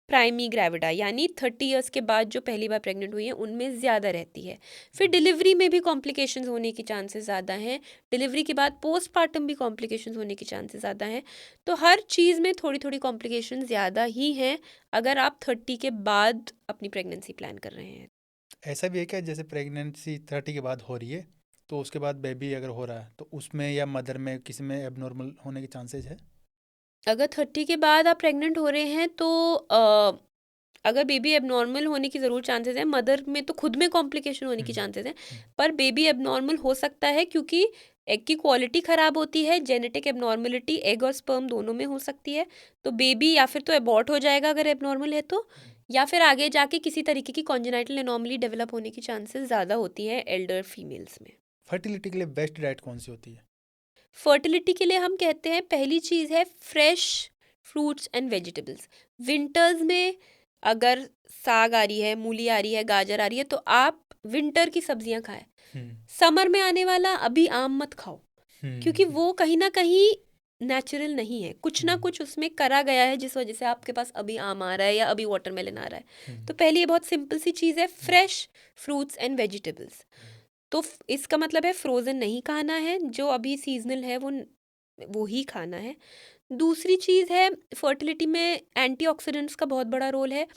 [SPEAKER 1] प्राइमी ग्रेविडा यानी 30 इयर्स के बाद जो पहली बार प्रेग्नेंट हुई है उनमें ज़्यादा रहती है। फिर डिलीवरी में भी कॉम्प्लिकेशंस होने की चांसेस ज़्यादा हैं, डिलीवरी के बाद पोस्टपार्टम भी कॉम्प्लिकेशंस होने की चांसेस ज़्यादा हैं। तो हर चीज़ में थोड़ी थोड़ी कॉम्प्लिकेशंस ज़्यादा ही हैं अगर आप 30 के बाद अपनी प्रेगनेंसी प्लान कर रहे हैं।
[SPEAKER 2] ऐसा भी है क्या जैसे प्रेगनेंसी 30 के बाद हो रही है तो उसके बाद बेबी अगर हो रहा है तो उसमें या मदर में किसी में एबनॉर्मल होने के चांसेस है?
[SPEAKER 1] अगर 30 के बाद आप प्रेग्नेंट हो रहे हैं तो अगर बेबी एबनॉर्मल होने की ज़रूर चांसेस है, मदर में तो खुद में कॉम्प्लिकेशन होने की चांसेस हैं, पर बेबी एबनॉर्मल हो सकता है क्योंकि एग की क्वालिटी ख़राब होती है। जेनेटिक एबनॉर्मलिटी एग और स्पर्म दोनों में हो सकती है, तो बेबी या फिर तो एबॉर्ट हो जाएगा अगर एबनॉर्मल है तो, या फिर आगे जाके किसी तरीके की कॉन्जेनाइटल एनॉमली डेवलप होने की चांसेस ज़्यादा होती हैं एल्डर फीमेल्स में।
[SPEAKER 2] फर्टिलिटी के लिए बेस्ट डाइट कौन सी होती है?
[SPEAKER 1] फर्टिलिटी के लिए हम कहते हैं पहली चीज़ है fresh fruits and vegetables. Winters में अगर साग आ रही है, मूली आ रही है, गाजर आ रही है, तो आप विंटर की सब्जियां खाएं। समर में आने वाला अभी आम मत खाओ, क्योंकि वो कहीं ना कहीं नेचुरल नहीं है, कुछ ना कुछ उसमें करा गया है जिस वजह से आपके पास अभी आम आ रहा है या अभी वाटरमेलन आ रहा है। तो पहले ये बहुत सिंपल सी चीज़ है, फ्रेश फ्रूट्स एंड वेजिटेबल्स। तो इसका मतलब है फ्रोज़न नहीं खाना है, जो अभी सीजनल है वो ही खाना है। दूसरी चीज़ है फर्टिलिटी में एंटीऑक्सीडेंट्स का बहुत बड़ा रोल है,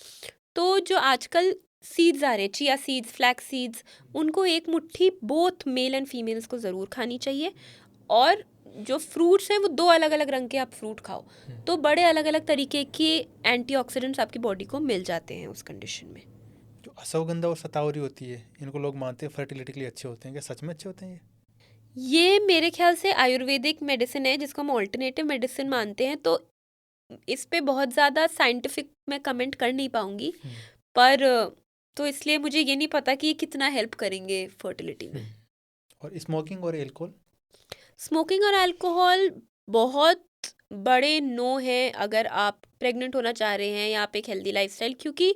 [SPEAKER 1] तो जो आजकल सीड्स आ रहे हैं, चिया सीड्स, फ्लैक्स सीड्स, उनको एक मुट्ठी बोथ मेल एंड फीमेल्स को ज़रूर खानी चाहिए। और जो फ्रूट्स हैं वो 2 अलग अलग रंग के आप फ्रूट खाओ, तो बड़े अलग अलग तरीके के एंटीऑक्सीडेंट्स आपकी बॉडी को मिल जाते हैं उस कंडीशन में।
[SPEAKER 2] जो अश्वगंधा और शतावरी होती है इनको लोग मानते हैं फर्टिलिटी के लिए अच्छे होते हैं, क्या सच में अच्छे होते हैं
[SPEAKER 1] ये मेरे ख्याल से आयुर्वेदिक मेडिसिन है जिसको हम ऑल्टरनेटिव मेडिसिन मानते हैं, तो इस पे बहुत ज़्यादा साइंटिफिक मैं कमेंट कर नहीं पाऊंगी, पर तो इसलिए मुझे ये नहीं पता कि ये कितना हेल्प करेंगे फर्टिलिटी में।
[SPEAKER 2] और स्मोकिंग और एल्कोहल?
[SPEAKER 1] स्मोकिंग और अल्कोहल बहुत बड़े नो हैं अगर आप प्रेग्नेंट होना चाह रहे हैं या आप एक हेल्दी लाइफस्टाइल, क्योंकि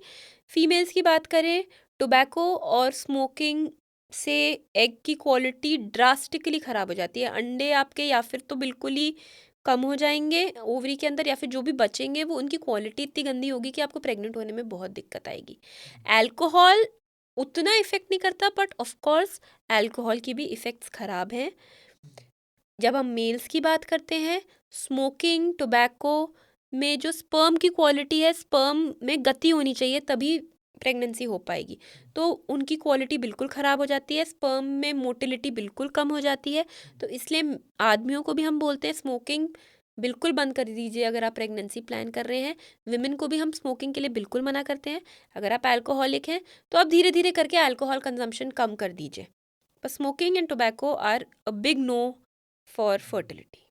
[SPEAKER 1] फीमेल्स की बात करें, टोबैको और स्मोकिंग से एग की क्वालिटी ड्रास्टिकली ख़राब हो जाती है। अंडे आपके या फिर तो बिल्कुल ही कम हो जाएंगे ओवरी के अंदर, या फिर जो भी बचेंगे वो उनकी क्वालिटी इतनी गंदी होगी कि आपको प्रेग्नेंट होने में बहुत दिक्कत आएगी। अल्कोहल उतना इफ़ेक्ट नहीं करता, बट ऑफ कोर्स अल्कोहल की भी इफ़ेक्ट्स ख़राब हैं। जब हम मेल्स की बात करते हैं, स्मोकिंग, टोबैको में जो स्पर्म की क्वालिटी है, स्पर्म में गति होनी चाहिए तभी प्रेगनेंसी हो पाएगी, तो उनकी क्वालिटी बिल्कुल ख़राब हो जाती है। स्पर्म में मोटिलिटी बिल्कुल कम हो जाती है। तो इसलिए आदमियों को भी हम बोलते हैं स्मोकिंग बिल्कुल बंद कर दीजिए अगर आप प्रेगनेंसी प्लान कर रहे हैं। विमेन को भी हम स्मोकिंग के लिए बिल्कुल मना करते हैं। अगर आप अल्कोहलिक हैं तो आप धीरे धीरे करके अल्कोहल कंजम्पशन कम कर दीजिए। पर smoking and tobacco are a big no for fertility.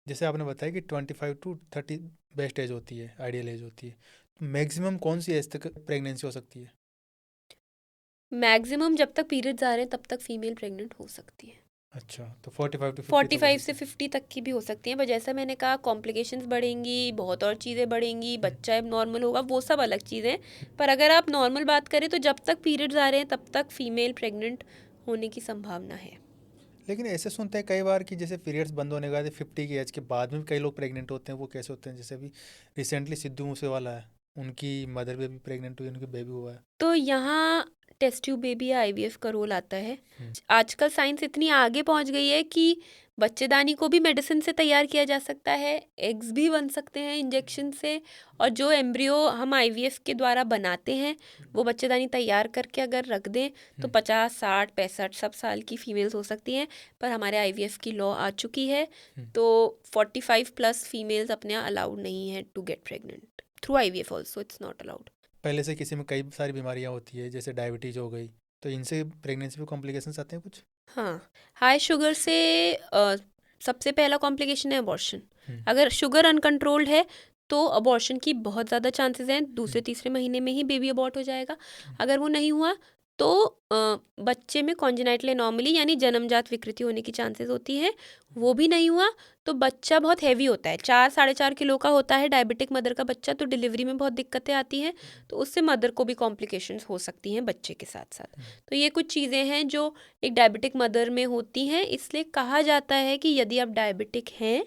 [SPEAKER 2] जैसे आपने बताया कि 25 to 30 बेस्ट एज होती है, आइडियल एज होती है, तो मैक्सिमम कौन सी एज तक प्रेगनेंसी हो सकती है?
[SPEAKER 1] मैक्सिमम जब तक पीरियड्स आ रहे हैं तब तक फीमेल प्रेग्नेंट हो सकती है।
[SPEAKER 2] अच्छा, तो 45 to 50 तक हो
[SPEAKER 1] 45
[SPEAKER 2] सकती
[SPEAKER 1] से
[SPEAKER 2] है।
[SPEAKER 1] 50 तक की भी हो सकती हैं, पर जैसा मैंने कहा कॉम्प्लिकेशंस बढ़ेंगी, बहुत और चीज़ें बढ़ेंगी, बच्चा अब नॉर्मल होगा, वो सब अलग चीज़ें हैं। पर अगर आप नॉर्मल बात करें तो जब तक पीरियड्स आ रहे हैं तब तक फीमेल प्रेग्नेंट होने की संभावना है।
[SPEAKER 2] लेकिन ऐसे सुनते हैं कई बार कि जैसे पीरियड्स बंद होने के बाद 50 की एज के बाद में भी कई लोग प्रेग्नेंट होते हैं। वो कैसे होते हैं? जैसे अभी रिसेंटली सिद्धू मूसेवाला है, उनकी मदर बेबी प्रेग्नेंट हुई, उनकी बेबी हुआ है।
[SPEAKER 1] तो यहाँ टेस्ट ट्यूब बेबी या आईवीएफ का रोल आता है।
[SPEAKER 2] हम्म।
[SPEAKER 1] आजकल साइंस इतनी आगे पहुंच गई है कि बच्चेदानी को भी मेडिसिन से तैयार किया जा सकता है, एग्स भी बन सकते हैं इंजेक्शन से, और जो एम्ब्रियो हम आईवीएफ के द्वारा बनाते हैं वो बच्चेदानी तैयार करके अगर रख दें तो 50, 60, 65 सब साल की फीमेल्स हो सकती हैं। पर हमारे आईवीएफ की लॉ आ चुकी है, तो 45 प्लस फीमेल्स अपने यहाँ अलाउड नहीं है to get pregnant through IVF also, it's not allowed.
[SPEAKER 2] पहले से किसी में कई सारी बीमारियां होती है, जैसे डायबिटीज़ हो गई, तो इनसे प्रेगनेंसी में कॉम्प्लिकेशंस आते हैं कुछ?
[SPEAKER 1] हाँ, हाई शुगर से सबसे पहला कॉम्प्लिकेशन है अबॉर्शन।
[SPEAKER 2] हम्म।
[SPEAKER 1] अगर शुगर अनकंट्रोल्ड है तो अबॉर्शन की बहुत ज़्यादा चांसेस हैं, दूसरे तीसरे महीने में ही बेबी अबॉर्ट हो जाएगा। अगर वो नहीं हुआ तो बच्चे में कॉन्जेनाइटल एनॉमली यानी जन्मजात विकृति होने की चांसेस होती है। वो भी नहीं हुआ तो बच्चा बहुत हैवी होता है, 4, 4.5 किलो का होता है डायबिटिक मदर का बच्चा, तो डिलीवरी में बहुत दिक्कतें आती हैं, तो उससे मदर को भी कॉम्प्लिकेशंस हो सकती हैं बच्चे के साथ साथ। तो ये कुछ चीज़ें हैं जो एक डायबिटिक मदर में होती हैं। इसलिए कहा जाता है कि यदि आप डायबिटिक हैं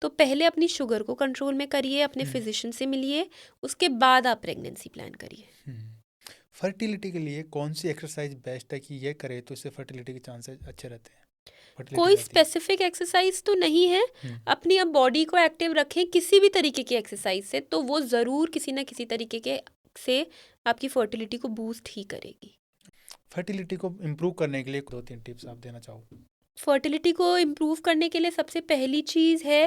[SPEAKER 1] तो पहले अपनी शुगर को कंट्रोल में करिए, अपने फिजिशियन से मिलिए, उसके बाद आप प्रेगनेंसी प्लान करिए।
[SPEAKER 2] फर्टिलिटी के लिए कौन सी एक्सरसाइज बेस्ट है कि ये करे तो इससे फर्टिलिटी के चांसेस अच्छे रहते हैं, फर्टिलिटी
[SPEAKER 1] कोई
[SPEAKER 2] बढ़ती है?
[SPEAKER 1] स्पेसिफिक एक्सरसाइज तो नहीं है, अपनी अब बॉडी को एक्टिव रखें किसी भी तरीके की एक्सरसाइज से, तो वो ज़रूर किसी ना किसी तरीके के से आपकी फर्टिलिटी को बूस्ट ही करेगी।
[SPEAKER 2] फर्टिलिटी को इम्प्रूव करने के लिए 2-3 टिप्स आप देना चाहो?
[SPEAKER 1] फर्टिलिटी को इम्प्रूव करने के लिए सबसे पहली चीज़ है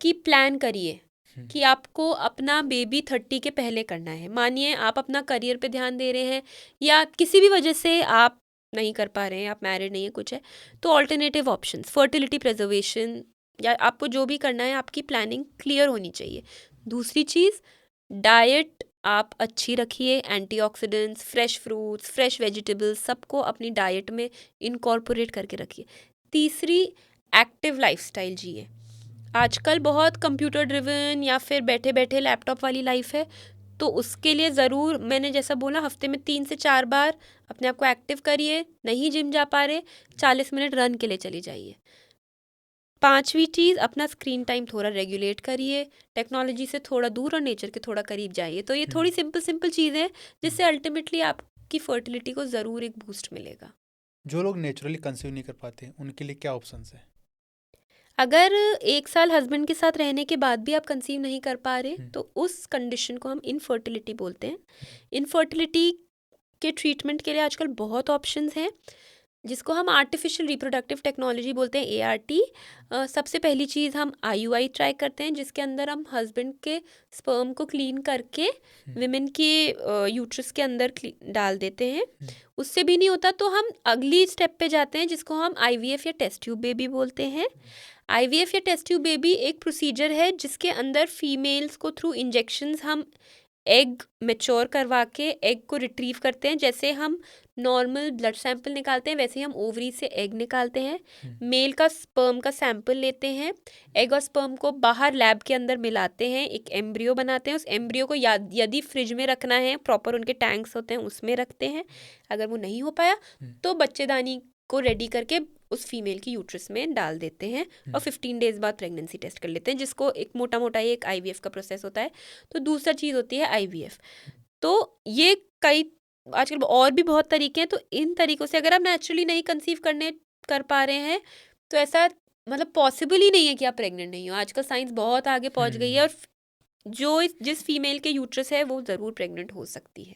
[SPEAKER 1] कि प्लान करिए कि आपको अपना बेबी 30 के पहले करना है। मानिए आप अपना करियर पे ध्यान दे रहे हैं या किसी भी वजह से आप नहीं कर पा रहे हैं, आप मैरिड नहीं है, कुछ है, तो ऑल्टरनेटिव ऑप्शंस, फर्टिलिटी प्रिजर्वेशन या आपको जो भी करना है आपकी प्लानिंग क्लियर होनी चाहिए। दूसरी चीज़, डाइट आप अच्छी रखिए, antioxidants, fresh fruits, fresh vegetables सबको अपनी डाइट में इनकॉर्पोरेट करके रखिए। तीसरी, एक्टिव लाइफस्टाइल जिए। आजकल बहुत कंप्यूटर ड्रिवन या फिर बैठे बैठे लैपटॉप वाली लाइफ है, तो उसके लिए ज़रूर मैंने जैसा बोला हफ्ते में 3 से 4 बार अपने आप को एक्टिव करिए। नहीं जिम जा पा रहे, 40 मिनट रन के लिए चली जाइए। पांचवी चीज़, अपना स्क्रीन टाइम थोड़ा रेगुलेट करिए, टेक्नोलॉजी से थोड़ा दूर और नेचर के थोड़ा करीब जाइए। तो ये थोड़ी सिंपल चीज़ें हैं जिससे अल्टीमेटली आपकी फर्टिलिटी को ज़रूर एक बूस्ट मिलेगा।
[SPEAKER 2] जो लोग नेचुरली कंसीव नहीं कर पाते उनके लिए क्या ऑप्शंस है?
[SPEAKER 1] अगर 1 साल हस्बैंड के साथ रहने के बाद भी आप कंसीव नहीं कर पा रहे तो उस कंडीशन को हम इनफर्टिलिटी बोलते हैं। इनफर्टिलिटी के ट्रीटमेंट के लिए आजकल बहुत ऑप्शंस हैं जिसको हम आर्टिफिशियल रिप्रोडक्टिव टेक्नोलॉजी बोलते हैं, ART। सबसे पहली चीज़ हम IUI ट्राई करते हैं जिसके अंदर हम हस्बैंड के स्पर्म को क्लीन करके विमेन के यूट्रस के अंदर डाल देते हैं। उससे भी नहीं होता तो हम अगली स्टेप पे जाते हैं जिसको हम IVF या टेस्ट ट्यूब बेबी बोलते हैं। IVF या टेस्ट ट्यूब बेबी एक प्रोसीजर है जिसके अंदर फीमेल्स को थ्रू इंजेक्शंस हम एग मैच्योर करवा के एग को रिट्रीव करते हैं। जैसे हम नॉर्मल ब्लड सैंपल निकालते हैं वैसे ही हम ओवरी से एग निकालते हैं। मेल का स्पर्म का सैंपल लेते हैं, एग और स्पर्म को बाहर लैब के अंदर मिलाते हैं, एक एम्ब्रियो बनाते हैं। उस एम्ब्रियो को यदि फ्रिज में रखना है, प्रॉपर उनके टैंक्स होते हैं उसमें रखते हैं। अगर वो नहीं हो पाया तो बच्चेदानी को रेडी करके उस फीमेल की यूट्रस में डाल देते हैं और 15 डेज बाद प्रेगनेंसी टेस्ट कर लेते हैं, जिसको एक मोटा मोटा ही एक IVF का प्रोसेस होता है। तो दूसरा चीज़ होती है IVF। तो ये कई आजकल और भी बहुत तरीके हैं। तो इन तरीकों से अगर आप नेचुरली नहीं कंसीव कर पा रहे हैं तो ऐसा मतलब पॉसिबल ही नहीं है कि आप प्रेग्नेंट नहीं हो। आजकल साइंस बहुत आगे पहुंच गई है और जिस फीमेल के यूट्रस है वो ज़रूर प्रेग्नेंट हो सकती है।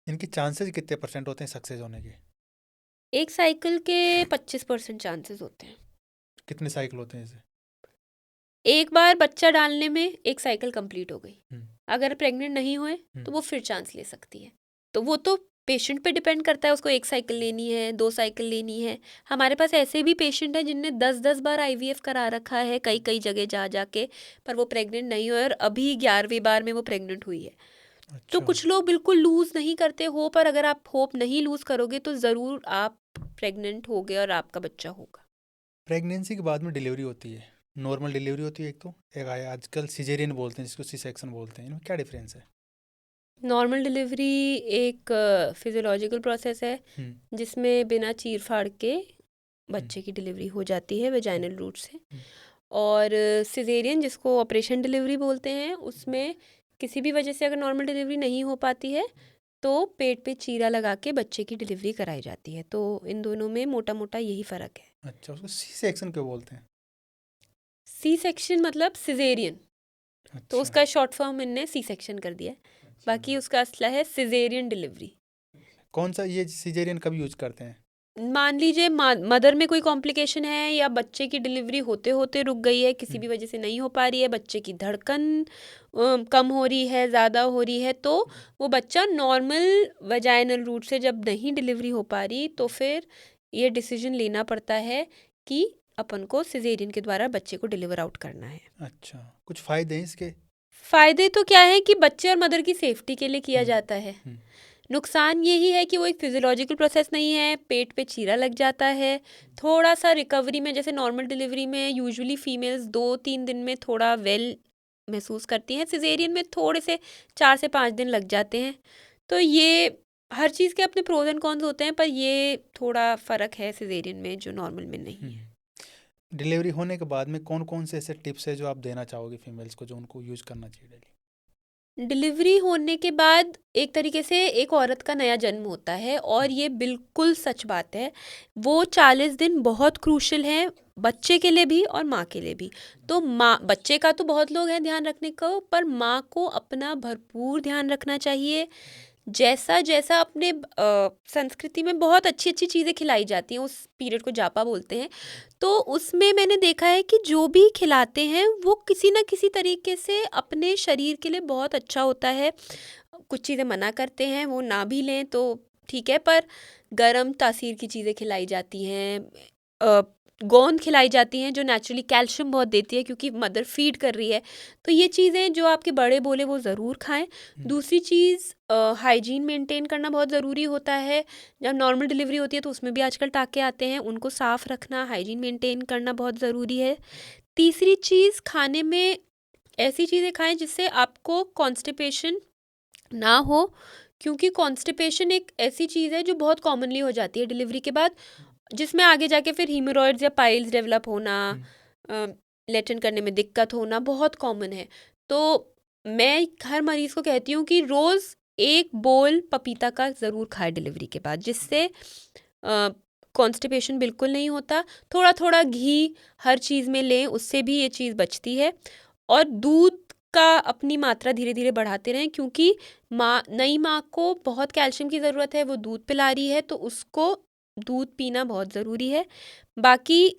[SPEAKER 2] इनके चांसेस कितने % होते हैं सक्सेस होने के?
[SPEAKER 1] एक साइकिल के 25% चांसेस होते हैं।
[SPEAKER 2] कितने साइकिल होते हैं इसे?
[SPEAKER 1] एक बार बच्चा डालने में एक साइकिल कंप्लीट हो गई। अगर प्रेग्नेंट नहीं हुए तो वो फिर चांस ले सकती है। तो वो तो पेशेंट पे डिपेंड करता है, उसको एक साइकिल लेनी है, 2 साइकिल लेनी है। हमारे पास ऐसे भी पेशेंट हैं जिनने 10-10 बार IVF करा रखा है कई कई जगह जा के, पर वो प्रेग्नेंट नहीं हुए और अभी 11वीं बार में वो प्रेग्नेंट हुई है। तो कुछ लोग बिल्कुल लूज़ नहीं करते होप, पर अगर आप होप नहीं लूज़ करोगे तो ज़रूर आप प्रेग्नेंट होगे और आपका बच्चा होगा।
[SPEAKER 2] प्रेगनेंसी के बाद में डिलीवरी होती है, नॉर्मल डिलीवरी होती है एक आजकल सिजेरियन बोलते हैं जिसको सी सेक्शन बोलते हैं, इनमें क्या डिफरेंस है?
[SPEAKER 1] नॉर्मल डिलीवरी एक फिजियोलॉजिकल प्रोसेस है जिसमें बिना चीर फाड़ के बच्चे की डिलीवरी हो जाती है वेजाइनल रूट से। और सिजेरियन जिसको ऑपरेशन डिलीवरी बोलते हैं, उसमें किसी भी वजह से अगर नॉर्मल डिलीवरी नहीं हो पाती है तो पेट पे चीरा लगा के बच्चे की डिलीवरी कराई जाती है। तो इन दोनों में मोटा मोटा यही फ़र्क है।
[SPEAKER 2] अच्छा, उसको सी सेक्शन क्यों बोलते हैं?
[SPEAKER 1] सी सेक्शन मतलब सिजेरियन, तो उसका शॉर्ट फॉर्म इनने सी सेक्शन कर दिया है। बाकी उसका असला है सिजेरियन डिलीवरी।
[SPEAKER 2] कौन सा ये सिजेरियन कब यूज करते हैं?
[SPEAKER 1] मान लीजिए मदर में कोई कॉम्प्लिकेशन है या बच्चे की डिलीवरी होते होते रुक गई है, किसी भी वजह से नहीं हो पा रही है, बच्चे की धड़कन कम हो रही है, ज़्यादा हो रही है, तो वो बच्चा नॉर्मल वजाइनल रूट से जब नहीं डिलीवरी हो पा रही तो फिर ये डिसीजन लेना पड़ता है कि अपन को सिजेरियन के द्वारा बच्चे को डिलीवर आउट करना है।
[SPEAKER 2] अच्छा, कुछ फ़ायदे हैं इसके?
[SPEAKER 1] फ़ायदे तो क्या है कि बच्चे और मदर की सेफ्टी के लिए किया जाता है। नुकसान यही है कि वो एक फिजियोलॉजिकल प्रोसेस नहीं है, पेट पे चीरा लग जाता है। थोड़ा सा रिकवरी में, जैसे नॉर्मल डिलीवरी में यूजुअली फीमेल्स 2-3 दिन में थोड़ा वेल महसूस करती हैं, सिजेरियन में थोड़े से 4 से 5 दिन लग जाते हैं। तो ये हर चीज़ के अपने प्रोज एंड कॉन्स होते हैं, पर ये थोड़ा फ़र्क है सिजेरियन में जो नॉर्मल में नहीं है।
[SPEAKER 2] डिलीवरी होने के बाद में कौन कौन से ऐसे टिप्स है जो आप देना चाहोगे फीमेल्स को जो उनको यूज करना चाहिए डेली?
[SPEAKER 1] डिलीवरी होने के बाद एक तरीके से एक औरत का नया जन्म होता है और ये बिल्कुल सच बात है। वो 40 दिन बहुत क्रूशल हैं, बच्चे के लिए भी और माँ के लिए भी। तो माँ, बच्चे का तो बहुत लोग हैं ध्यान रखने को, पर माँ को अपना भरपूर ध्यान रखना चाहिए। जैसा जैसा अपने संस्कृति में बहुत अच्छी अच्छी चीज़ें खिलाई जाती हैं, उस पीरियड को जापा बोलते हैं। तो उसमें मैंने देखा है कि जो भी खिलाते हैं वो किसी ना किसी तरीके से अपने शरीर के लिए बहुत अच्छा होता है। कुछ चीज़ें मना करते हैं, वो ना भी लें तो ठीक है, पर गर्म तासीर की चीज़ें खिलाई जाती हैं, गोंद खिलाई जाती हैं जो नेचुरली कैल्शियम बहुत देती है क्योंकि मदर फीड कर रही है। तो ये चीज़ें जो आपके बड़े बोले वो ज़रूर खाएं। दूसरी चीज़, हाइजीन मेंटेन करना बहुत ज़रूरी होता है। जब नॉर्मल डिलीवरी होती है तो उसमें भी आजकल टाँके आते हैं, उनको साफ़ रखना, हाइजीन मेंटेन करना बहुत ज़रूरी है। तीसरी चीज़, खाने में ऐसी चीज़ें खाएं जिससे आपको कॉन्स्टिपेशन ना हो, क्योंकि कॉन्स्टिपेशन एक ऐसी चीज़ है जो बहुत कॉमनली हो जाती है डिलीवरी के बाद, जिसमें आगे जाके फिर हीमोरॉइड्स या पाइल्स डेवलप होना, लेटन करने में दिक्कत होना बहुत कॉमन है। तो मैं हर मरीज़ को कहती हूँ कि रोज़ 1 बोल पपीता का ज़रूर खाए डिलीवरी के बाद, जिससे कॉन्स्टिपेशन बिल्कुल नहीं होता। थोड़ा थोड़ा घी हर चीज़ में लें, उससे भी ये चीज़ बचती है। और दूध का अपनी मात्रा धीरे धीरे बढ़ाते रहें, क्योंकि नई माँ को बहुत कैल्शियम की ज़रूरत है, वो दूध पिला रही है तो उसको दूध पीना बहुत ज़रूरी है। बाकी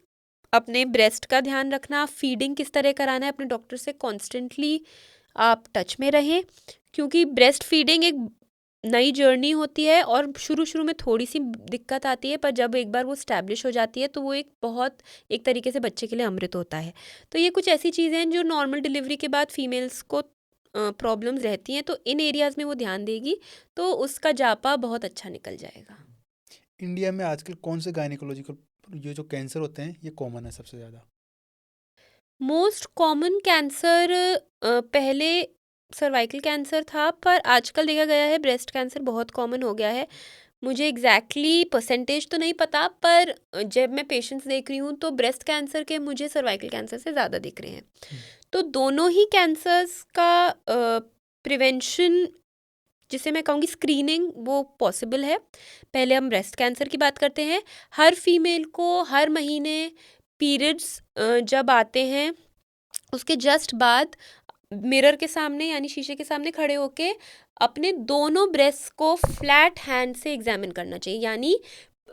[SPEAKER 1] अपने ब्रेस्ट का ध्यान रखना, फीडिंग किस तरह कराना है, अपने डॉक्टर से कॉन्स्टेंटली आप टच में रहें, क्योंकि ब्रेस्ट फीडिंग एक नई जर्नी होती है और शुरू में थोड़ी सी दिक्कत आती है, पर जब एक बार वो स्टैब्लिश हो जाती है तो वो एक तरीके से बच्चे के लिए अमृत होता है। तो ये कुछ ऐसी चीज़ें हैं जो नॉर्मल डिलीवरी के बाद फीमेल्स को प्रॉब्लम्स रहती हैं, तो इन एरियाज़ में वो ध्यान देगी तो उसका जापा बहुत अच्छा निकल जाएगा।
[SPEAKER 2] इंडिया में आजकल कौन से गायनिकोलॉजिकल ये जो कैंसर होते हैं ये कॉमन है सबसे ज़्यादा?
[SPEAKER 1] मोस्ट कॉमन कैंसर पहले सर्वाइकल कैंसर था, पर आजकल देखा गया है ब्रेस्ट कैंसर बहुत कॉमन हो गया है। मुझे एग्जैक्टली परसेंटेज तो नहीं पता, पर जब मैं पेशेंट्स देख रही हूँ तो ब्रेस्ट कैंसर के मुझे सर्वाइकल कैंसर से ज़्यादा दिख रहे हैं। तो दोनों ही कैंसर्स का प्रिवेंशन, जिसे मैं कहूँगी स्क्रीनिंग, वो पॉसिबल है। पहले हम ब्रेस्ट कैंसर की बात करते हैं। हर फीमेल को हर महीने पीरियड्स जब आते हैं उसके जस्ट बाद मिरर के सामने यानी शीशे के सामने खड़े होके अपने दोनों ब्रेस्ट को फ्लैट हैंड से एग्जामिन करना चाहिए। यानी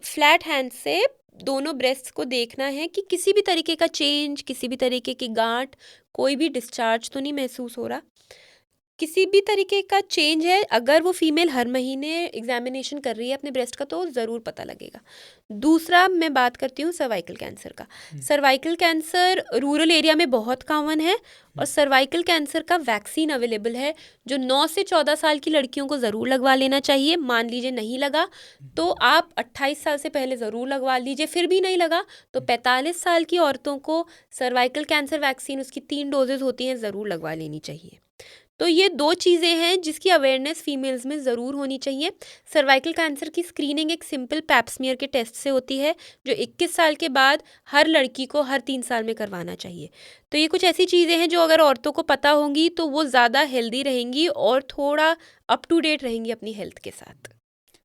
[SPEAKER 1] फ्लैट हैंड से दोनों ब्रेस्ट को देखना है कि किसी भी तरीके का चेंज, किसी भी तरीके की गांठ, कोई भी डिस्चार्ज तो नहीं महसूस हो रहा। किसी भी तरीके का चेंज है, अगर वो फीमेल हर महीने एग्जामिनेशन कर रही है अपने ब्रेस्ट का तो ज़रूर पता लगेगा। दूसरा मैं बात करती हूँ सर्वाइकल कैंसर का। सर्वाइकल कैंसर रूरल एरिया में बहुत कॉमन है और सर्वाइकल कैंसर का वैक्सीन अवेलेबल है जो 9 से 14 साल की लड़कियों को ज़रूर लगवा लेना चाहिए। मान लीजिए नहीं लगा तो आप 28 साल से पहले ज़रूर लगवा लीजिए। फिर भी नहीं लगा तो 45 साल की औरतों को सर्वाइकल कैंसर वैक्सीन, उसकी 3 डोजेज़ होती हैं, ज़रूर लगवा लेनी चाहिए। तो ये 2 चीज़ें हैं जिसकी अवेयरनेस फीमेल्स में ज़रूर होनी चाहिए। सर्वाइकल कैंसर की स्क्रीनिंग एक सिंपल पैप स्मीयर के टेस्ट से होती है जो 21 साल के बाद हर लड़की को हर 3 साल में करवाना चाहिए। तो ये कुछ ऐसी चीज़ें हैं जो अगर औरतों को पता होंगी तो वो ज़्यादा हेल्दी रहेंगी और थोड़ा अप टू डेट रहेंगी अपनी हेल्थ के साथ।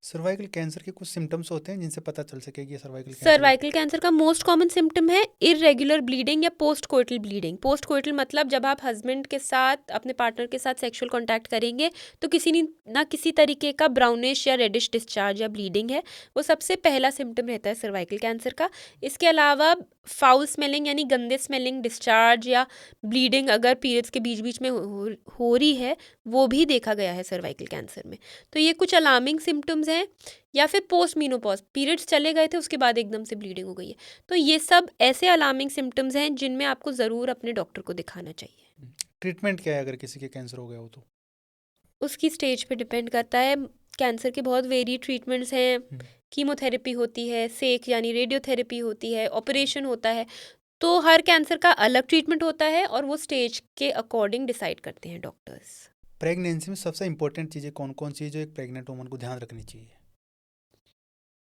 [SPEAKER 2] सर्वाइकल कैंसर के कुछ सिम्टम्स होते हैं जिनसे पता चल सके कि ये सर्वाइकल कैंसर है?
[SPEAKER 1] सर्वाइकल कैंसर का मोस्ट कॉमन सिम्टम है इरेगुलर ब्लीडिंग या post coital bleeding. Post coital मतलब जब आप हस्बैंड के साथ, अपने पार्टनर के साथ सेक्सुअल कांटेक्ट करेंगे तो किसी ना किसी तरीके का ब्राउनिश या रेडिश डिस्चार्ज या ब्लीडिंग है, वो सबसे पहला सिम्टम रहता है सर्वाइकल कैंसर का। इसके अलावा फाउल स्मेलिंग यानी गंदे स्मेलिंग डिस्चार्ज या ब्लीडिंग अगर पीरियड्स के बीच बीच में हो रही है, वो भी देखा गया है सर्वाइकल कैंसर में। तो ये कुछ अलार्मिंग सिम्टम्स हैं। या फिर पोस्ट मीनोपॉज, पीरियड्स चले गए थे उसके बाद एकदम से ब्लीडिंग हो गई है, तो ये सब ऐसे अलार्मिंग सिम्टम्स हैं जिनमें आपको ज़रूर अपने डॉक्टर को दिखाना चाहिए।
[SPEAKER 2] ट्रीटमेंट क्या है अगर किसी के कैंसर हो गया हो तो?
[SPEAKER 1] उसकी स्टेज पे डिपेंड करता है। कैंसर के बहुत वेरी ट्रीटमेंट्स हैं। कीमोथेरेपी होती है, सेक यानी रेडियोथेरेपी होती है, ऑपरेशन होता है। तो हर कैंसर का अलग ट्रीटमेंट होता है और वो स्टेज के अकॉर्डिंग डिसाइड करते हैं डॉक्टर्स।
[SPEAKER 2] प्रेगनेंसी में सबसे इंपॉर्टेंट चीज़ें कौन कौन सी है जो एक प्रेग्नेंट वुमन को ध्यान रखनी चाहिए?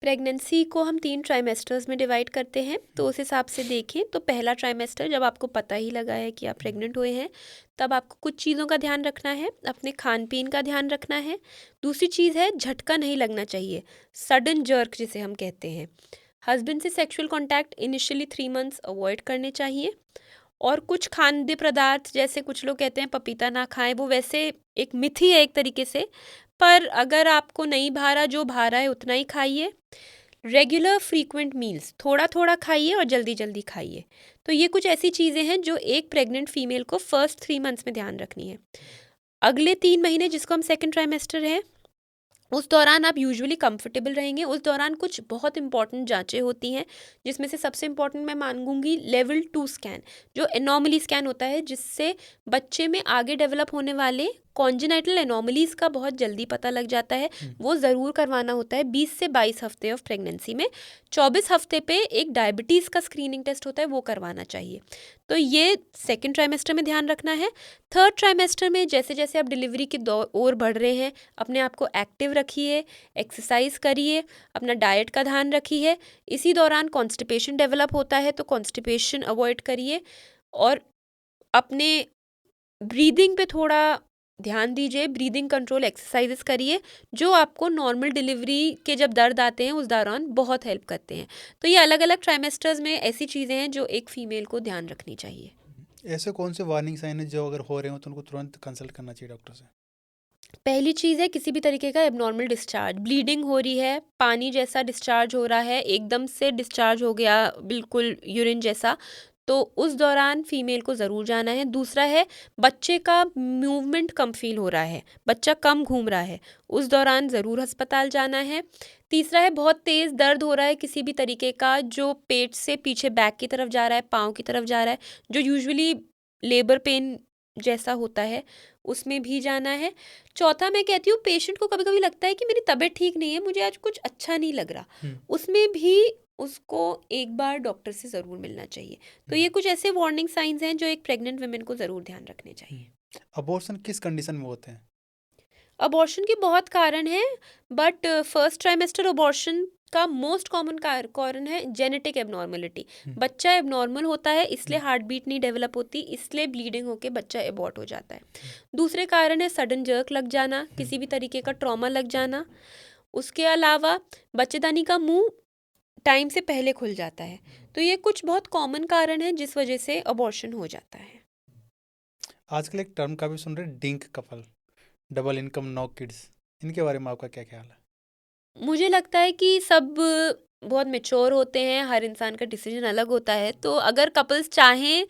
[SPEAKER 1] प्रेगनेंसी को हम 3 ट्राइमेस्टर्स में डिवाइड करते हैं, तो उस हिसाब से देखें तो पहला ट्राइमेस्टर जब आपको पता ही लगा है कि आप प्रेग्नेंट हुए हैं, तब आपको कुछ चीज़ों का ध्यान रखना है, अपने खान पीन का ध्यान रखना है। दूसरी चीज़ है झटका नहीं लगना चाहिए, सडन जर्क जिसे हम कहते हैं। हस्बैंड से sexual contact initially 3 months avoid करने चाहिए। और कुछ खाद्य पदार्थ, जैसे कुछ लोग कहते हैं पपीता ना खाएं, वो वैसे एक मिथ ही है एक तरीके से, पर अगर आपको नहीं भा रहा, जो भा रहा है उतना ही खाइए। रेगुलर फ्रीक्वेंट मील्स थोड़ा थोड़ा खाइए और जल्दी जल्दी खाइए। तो ये कुछ ऐसी चीज़ें हैं जो एक प्रेग्नेंट फीमेल को फर्स्ट 3 मंथ्स में ध्यान रखनी है। अगले 3 महीने जिसको हम सेकंड ट्राइमेस्टर है, उस दौरान आप यूजुअली कंफर्टेबल रहेंगे। उस दौरान कुछ बहुत इंपॉर्टेंट जांचें होती हैं, जिसमें से सबसे इंपॉर्टेंट मैं मानूंगी लेवल 2 स्कैन, जो एनॉमली स्कैन होता है, जिससे बच्चे में आगे डेवलप होने वाले कॉन्जेनाइटल एनॉमलीज का बहुत जल्दी पता लग जाता है। वो ज़रूर करवाना होता है 20 से 22 हफ्ते ऑफ प्रेगनेंसी में। 24 हफ्ते पे एक डायबिटीज़ का स्क्रीनिंग टेस्ट होता है, वो करवाना चाहिए। तो ये सेकेंड ट्राइमेस्टर में ध्यान रखना है। थर्ड ट्राइमेस्टर में जैसे जैसे आप डिलीवरी की ओर बढ़ रहे हैं, अपने आप को एक्टिव रखिए, एक्सरसाइज करिए, अपना डाइट का ध्यान रखिए। इसी दौरान कॉन्स्टिपेशन डेवलप होता है तो कॉन्स्टिपेशन अवॉइड करिए और अपने ब्रीदिंग पे थोड़ा ध्यान दीजिए। ब्रीदिंग कंट्रोल एक्सरसाइजेस करिए जो आपको नॉर्मल डिलीवरी के जब दर्द आते हैं उस दौरान बहुत हेल्प करते हैं। तो ये अलग अलग ट्राइमेस्टर्स में ऐसी चीज़ें हैं जो एक फ़ीमेल को ध्यान रखनी चाहिए।
[SPEAKER 2] ऐसे कौन से वार्निंग साइन है जो अगर हो रहे हो तो उनको तुरंत कंसल्ट करना चाहिए डॉक्टर से?
[SPEAKER 1] पहली चीज़ है किसी भी तरीके का एबनॉर्मल डिस्चार्ज, ब्लीडिंग हो रही है, पानी जैसा डिस्चार्ज हो रहा है, एकदम से डिस्चार्ज हो गया बिल्कुल यूरिन जैसा, तो उस दौरान फीमेल को ज़रूर जाना है। दूसरा है बच्चे का मूवमेंट कम फील हो रहा है, बच्चा कम घूम रहा है, उस दौरान ज़रूर अस्पताल जाना है। तीसरा है बहुत तेज़ दर्द हो रहा है किसी भी तरीके का, जो पेट से पीछे बैक की तरफ जा रहा है, पाँव की तरफ जा रहा है, जो यूजुअली लेबर पेन जैसा होता है, उसमें भी जाना है। चौथा मैं कहती हूँ पेशेंट को कभी कभी लगता है कि मेरी तबीयत ठीक नहीं है, मुझे आज कुछ अच्छा नहीं लग रहा, उसमें भी उसको एक बार डॉक्टर से ज़रूर मिलना चाहिए। तो ये कुछ ऐसे वार्निंग साइंस हैं जो एक प्रेग्नेंट वुमेन को ज़रूर ध्यान रखने चाहिए।
[SPEAKER 2] अबॉर्शन किस कंडीशन में होते हैं?
[SPEAKER 1] अबॉर्शन के बहुत कारण हैं, बट फर्स्ट ट्राइमेस्टर अबॉर्शन का मोस्ट कॉमन कारण है जेनेटिक एबनॉर्मलिटी। बच्चा एबनॉर्मल होता है, इसलिए हार्ट बीट नहीं डेवलप होती, इसलिए ब्लीडिंग होके बच्चा एबॉर्ट हो जाता है। दूसरे कारण है सडन जर्क लग जाना, किसी भी तरीके का ट्रॉमा लग जाना। उसके अलावा बच्चेदानी का मुंह टाइम से पहले खुल जाता है। तो ये कुछ बहुत कॉमन कारण है जिस वजह से अबॉर्शन हो जाता है।
[SPEAKER 2] आजकल एक टर्म का भी सुन रहे, DINK couple, double income no kids, इनके बारे में आपका क्या ख्याल है?
[SPEAKER 1] मुझे लगता है कि सब बहुत मैच्योर होते हैं, हर इंसान का डिसीजन अलग होता है। तो अगर कपल्स चाहें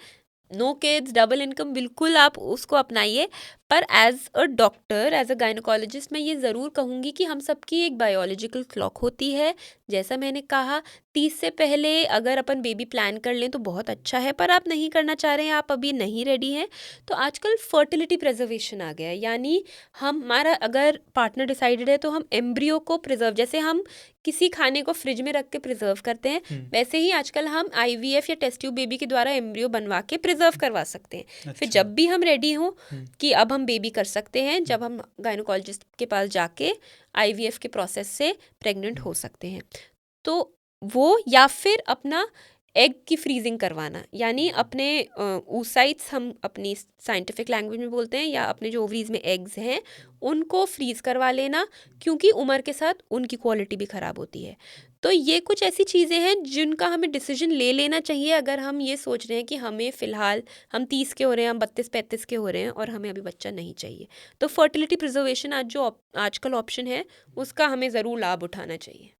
[SPEAKER 1] नो किड्स, डबल इनकम, बिल्कुल आप उसको अपनाइए। पर as a doctor, as a gynaecologist, मैं ये ज़रूर कहूँगी कि हम सबकी एक बायोलॉजिकल क्लॉक होती है। जैसा मैंने कहा, 30 से पहले अगर अपन बेबी प्लान कर लें तो बहुत अच्छा है, पर आप नहीं करना चाह रहे हैं, आप अभी नहीं रेडी हैं, तो आजकल फर्टिलिटी प्रिजर्वेशन आ गया है। यानी हमारा अगर पार्टनर डिसाइडेड है तो हम एम्ब्रियो को प्रिजर्व, जैसे हम किसी खाने को फ्रिज में रख के प्रिजर्व करते हैं, वैसे ही आजकल हम IVF या टेस्ट ट्यूब बेबी के द्वारा एम्ब्रियो बनवा के प्रिजर्व करवा सकते हैं। फिर जब भी हम रेडी हों कि अब हम बेबी कर सकते हैं, जब हम गायनोकोलॉजिस्ट के पास जाके IVF के प्रोसेस से प्रेग्नेंट हो सकते हैं। तो वो, या फिर अपना एग की फ्रीजिंग करवाना, यानी अपने oocytes हम अपनी साइंटिफिक लैंग्वेज में बोलते हैं, या अपने जो ओवरीज में एग्स हैं उनको फ्रीज करवा लेना, क्योंकि उम्र के साथ उनकी क्वालिटी भी ख़राब होती है। तो ये कुछ ऐसी चीज़ें हैं जिनका हमें डिसीजन ले लेना चाहिए अगर हम ये सोच रहे हैं कि हमें फ़िलहाल, हम 30 के हो रहे हैं, हम 32-35 के हो रहे हैं और हमें अभी बच्चा नहीं चाहिए। तो फर्टिलिटी प्रिजर्वेशन आज जो आजकल ऑप्शन है, उसका हमें ज़रूर लाभ उठाना चाहिए।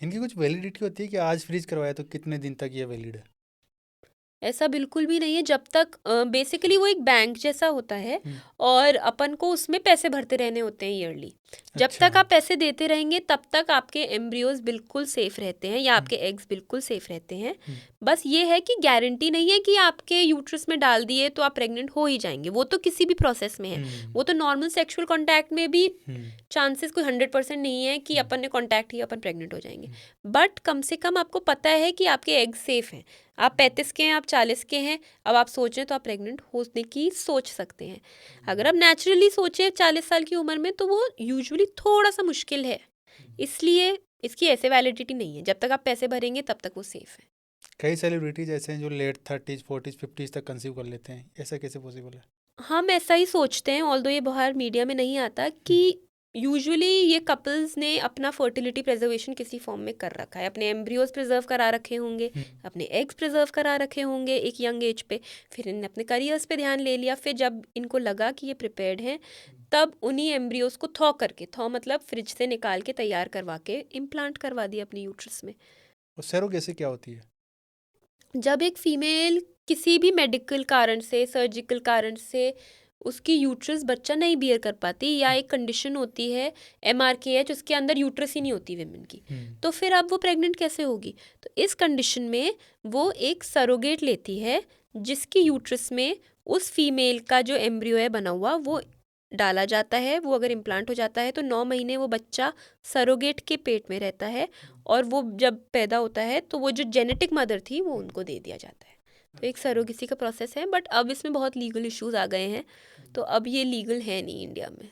[SPEAKER 2] इनकी कुछ वैलिडिटी होती है कि आज फ्रीज करवाया तो कितने दिन तक ये वैलिड है?
[SPEAKER 1] ऐसा बिल्कुल भी नहीं है। जब तक बेसिकली वो एक बैंक जैसा होता है और अपन को उसमें पैसे भरते रहने होते हैं ईयरली। जब
[SPEAKER 2] अच्छा।
[SPEAKER 1] तक आप पैसे देते रहेंगे तब तक आपके एम्ब्रियोज बिल्कुल सेफ रहते हैं, या आपके एग्स बिल्कुल सेफ रहते हैं। बस ये है कि गारंटी नहीं है कि आपके यूट्रस में डाल दिए तो आप प्रेग्नेंट हो ही जाएंगे, वो तो किसी भी प्रोसेस में है। वो तो नॉर्मल सेक्सुअल कॉन्टैक्ट में भी चांसेस कोई 100% नहीं है कि अपन ने कॉन्टैक्ट ही अपन प्रेग्नेंट हो जाएंगे। बट कम से कम आपको पता है कि आपके एग्स सेफ हैं। आप 35 के हैं, आप 40 के हैं, अब आप सोचें तो आप प्रेग्नेंट होने की सोच सकते हैं। अगर आप नेचुरली सोचें 40 साल की उम्र में, तो वो यूजुअली थोड़ा सा मुश्किल है, इसलिए इसकी ऐसे वैलिडिटी नहीं है। जब तक आप पैसे भरेंगे तब तक वो सेफ है।
[SPEAKER 2] कई सेलिब्रिटीज ऐसे हैं जो लेट 30s 40s 50s तक कंसीव कर लेते हैं, ऐसा कैसे पॉसिबल है?
[SPEAKER 1] हम ऐसा ही सोचते हैं, ऑल्दो ये बाहर मीडिया में नहीं आता, कि यूजुअली ये कपल्स ने अपना फर्टिलिटी प्रिजर्वेशन किसी फॉर्म में कर रखा है। अपने एम्ब्रियोज प्रिजर्व करा रखे होंगे, अपने एग्स प्रिजर्व करा रखे होंगे एक यंग एज पे, फिर इन्होंने अपने करियर्स पे ध्यान ले लिया। फिर जब इनको लगा कि ये प्रिपेयर्ड हैं, तब उन्हीं एम्ब्रियोज को थॉ करके, थॉ मतलब फ्रिज से निकाल के तैयार करवा के इम्प्लांट करवा दिया अपनी यूट्रस में।
[SPEAKER 2] और सरोगेसी क्या होती है?
[SPEAKER 1] जब एक फीमेल किसी भी मेडिकल कारण से, सर्जिकल कारण से उसकी यूट्रस बच्चा नहीं बियर कर पाती, या एक कंडीशन होती है MRKH, उसके अंदर यूट्रस ही नहीं होती विमेन की, तो फिर अब वो प्रेग्नेंट कैसे होगी? तो इस कंडीशन में वो एक सरोगेट लेती है, जिसकी यूट्रस में उस फीमेल का जो एम्ब्रियो है बना हुआ, वो डाला जाता है। वो अगर इम्प्लांट हो जाता है तो 9 महीने वो बच्चा सरोगेट के पेट में रहता है, और वो जब पैदा होता है तो वो जो जेनेटिक मदर थी वो उनको दे दिया जाता है। तो एक सरोगेसी का प्रोसेस है, बट अब इसमें बहुत लीगल इश्यूज आ गए हैं, तो अब ये लीगल है नहीं इंडिया में।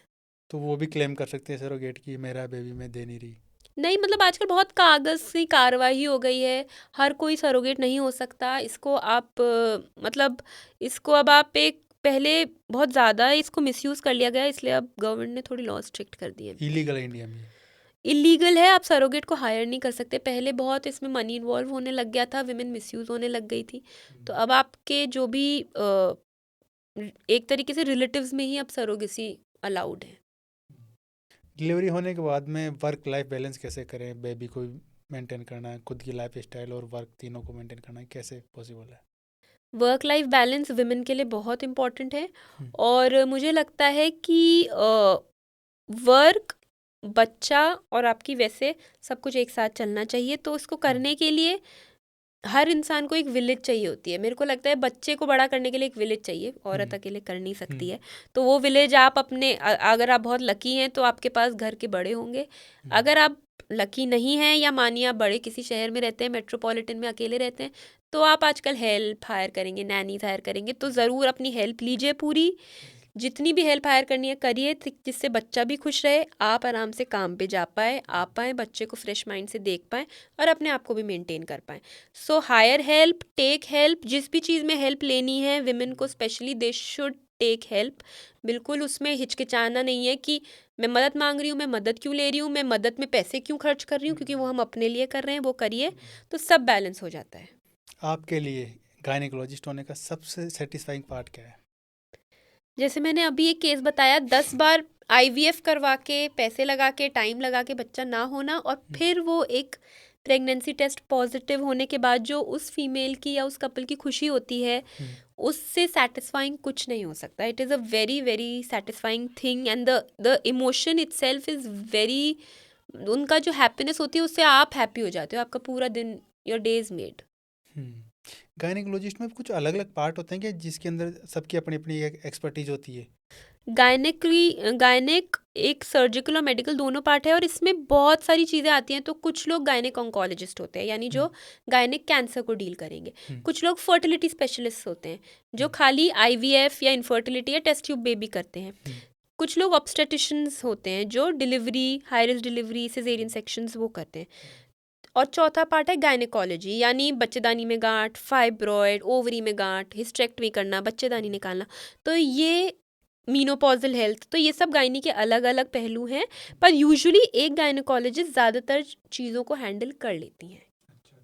[SPEAKER 2] तो वो भी क्लेम कर सकते हैं सरोगेट की, मेरा बेबी मैं दे नहीं रही?
[SPEAKER 1] नहीं, मतलब आजकल बहुत कागज़ की कार्रवाई हो गई है, हर कोई सरोगेट नहीं हो सकता। इसको आप मतलब इसको अब आप एक, पहले बहुत ज़्यादा इसको मिसयूज़ कर लिया गया, इसलिए अब गवर्नमेंट ने थोड़ी लॉ स्ट्रिक्ट कर दिए।
[SPEAKER 2] इलीगल है इंडिया में?
[SPEAKER 1] इलीगल है, आप सरोगेट को हायर नहीं कर सकते। पहले बहुत इसमें मनी इन्वॉल्व होने लग गया था, विमेन मिसयूज़ होने लग गई थी। तो अब आपके जो भी एक तरीके से रिलेटिव्स में ही अब सरोगेसी अलाउड है।
[SPEAKER 2] डिलीवरी होने के बाद में वर्क लाइफ बैलेंस कैसे करें? बेबी को मेंटेन करना है, खुद की लाइफ स्टाइल और वर्क तीनों को मेंटेन करना है, कैसे पॉसिबल है?
[SPEAKER 1] वर्क लाइफ बैलेंस विमेन के लिए बहुत इम्पॉर्टेंट है, और मुझे लगता है कि वर्क, बच्चा और आपकी वैसे सब कुछ एक साथ चलना चाहिए। तो इसको करने के लिए हर इंसान को एक विलेज चाहिए होती है। मेरे को लगता है बच्चे को बड़ा करने के लिए एक विलेज चाहिए, औरत अकेले कर नहीं सकती है। तो वो विलेज आप अपने अगर आप बहुत लकी हैं तो आपके पास घर के बड़े होंगे। अगर आप लकी नहीं हैं या मानिए आप बड़े किसी शहर में रहते हैं, मेट्रोपॉलिटन में अकेले रहते हैं, तो आप आजकल हेल्प हायर करेंगे, नैनीज हायर करेंगे। तो ज़रूर अपनी हेल्प लीजिए पूरी, जितनी भी हेल्प हायर करनी है करिए, जिससे बच्चा भी खुश रहे, आप आराम से काम पे जा पाए, आ पाएँ, बच्चे को फ्रेश माइंड से देख पाएँ और अपने आप को भी मेंटेन कर पाएँ। So hire help, take help, जिस भी चीज़ में हेल्प लेनी है विमेन को specially, they should take help. बिल्कुल उसमें हिचकिचाना नहीं है कि मैं मदद मांग रही हूँ, मैं मदद क्यों ले रही हूँ, मैं मदद में पैसे क्यों खर्च कर रही हूँ, क्योंकि वो हम अपने लिए कर रहे हैं, वो करिए तो सब बैलेंस हो जाता है।
[SPEAKER 2] आपके लिए गायनेकोलॉजिस्ट होने का सबसे सेटिस्फाइंग पार्ट क्या है?
[SPEAKER 1] जैसे मैंने अभी एक केस बताया, 10 बार IVF करवा के, पैसे लगा के, टाइम लगा के बच्चा ना होना, और फिर वो एक प्रेगनेंसी टेस्ट पॉजिटिव होने के बाद जो उस फीमेल की या उस कपल की खुशी होती है, उससे सेटिस्फाइंग कुछ नहीं हो सकता। It is a very very satisfying thing, and the emotion itself is very, उनका जो हैप्पीनेस होती है उससे आप हैप्पी हो जाते हो, आपका पूरा दिन, your day is made.
[SPEAKER 2] Gynaecologist में कुछ अलग अलग पार्ट होते हैं कि जिसके अंदर सबकी अपनी अपनी एक एक्सपर्टीज होती है?
[SPEAKER 1] गायनेक एक सर्जिकल और मेडिकल दोनों पार्ट है, और इसमें बहुत सारी चीज़ें आती हैं। तो कुछ लोग गायनेक ऑन्कोलॉजिस्ट होते हैं, यानी जो गायनेक कैंसर को डील करेंगे। कुछ लोग फर्टिलिटी स्पेशलिस्ट होते हैं, जो खाली IVF या इनफर्टिलिटी या टेस्ट ट्यूब बेबी करते हैं। कुछ लोग ऑब्स्टेटिशियंस होते हैं, जो delivery, high risk delivery, caesarean sections वो करते हैं। और चौथा पार्ट है गायनेकोलॉजी, यानी बच्चेदानी में गांठ, फाइब्रॉयड, ओवरी में गांठ, हिस्टेक्टमी करना, बच्चेदानी निकालना। तो ये मीनोपॉजल हेल्थ, तो ये सब गायनी के अलग अलग पहलू हैं, पर यूजुअली एक गायनेकोलॉजिस्ट ज़्यादातर चीज़ों को हैंडल कर लेती हैं।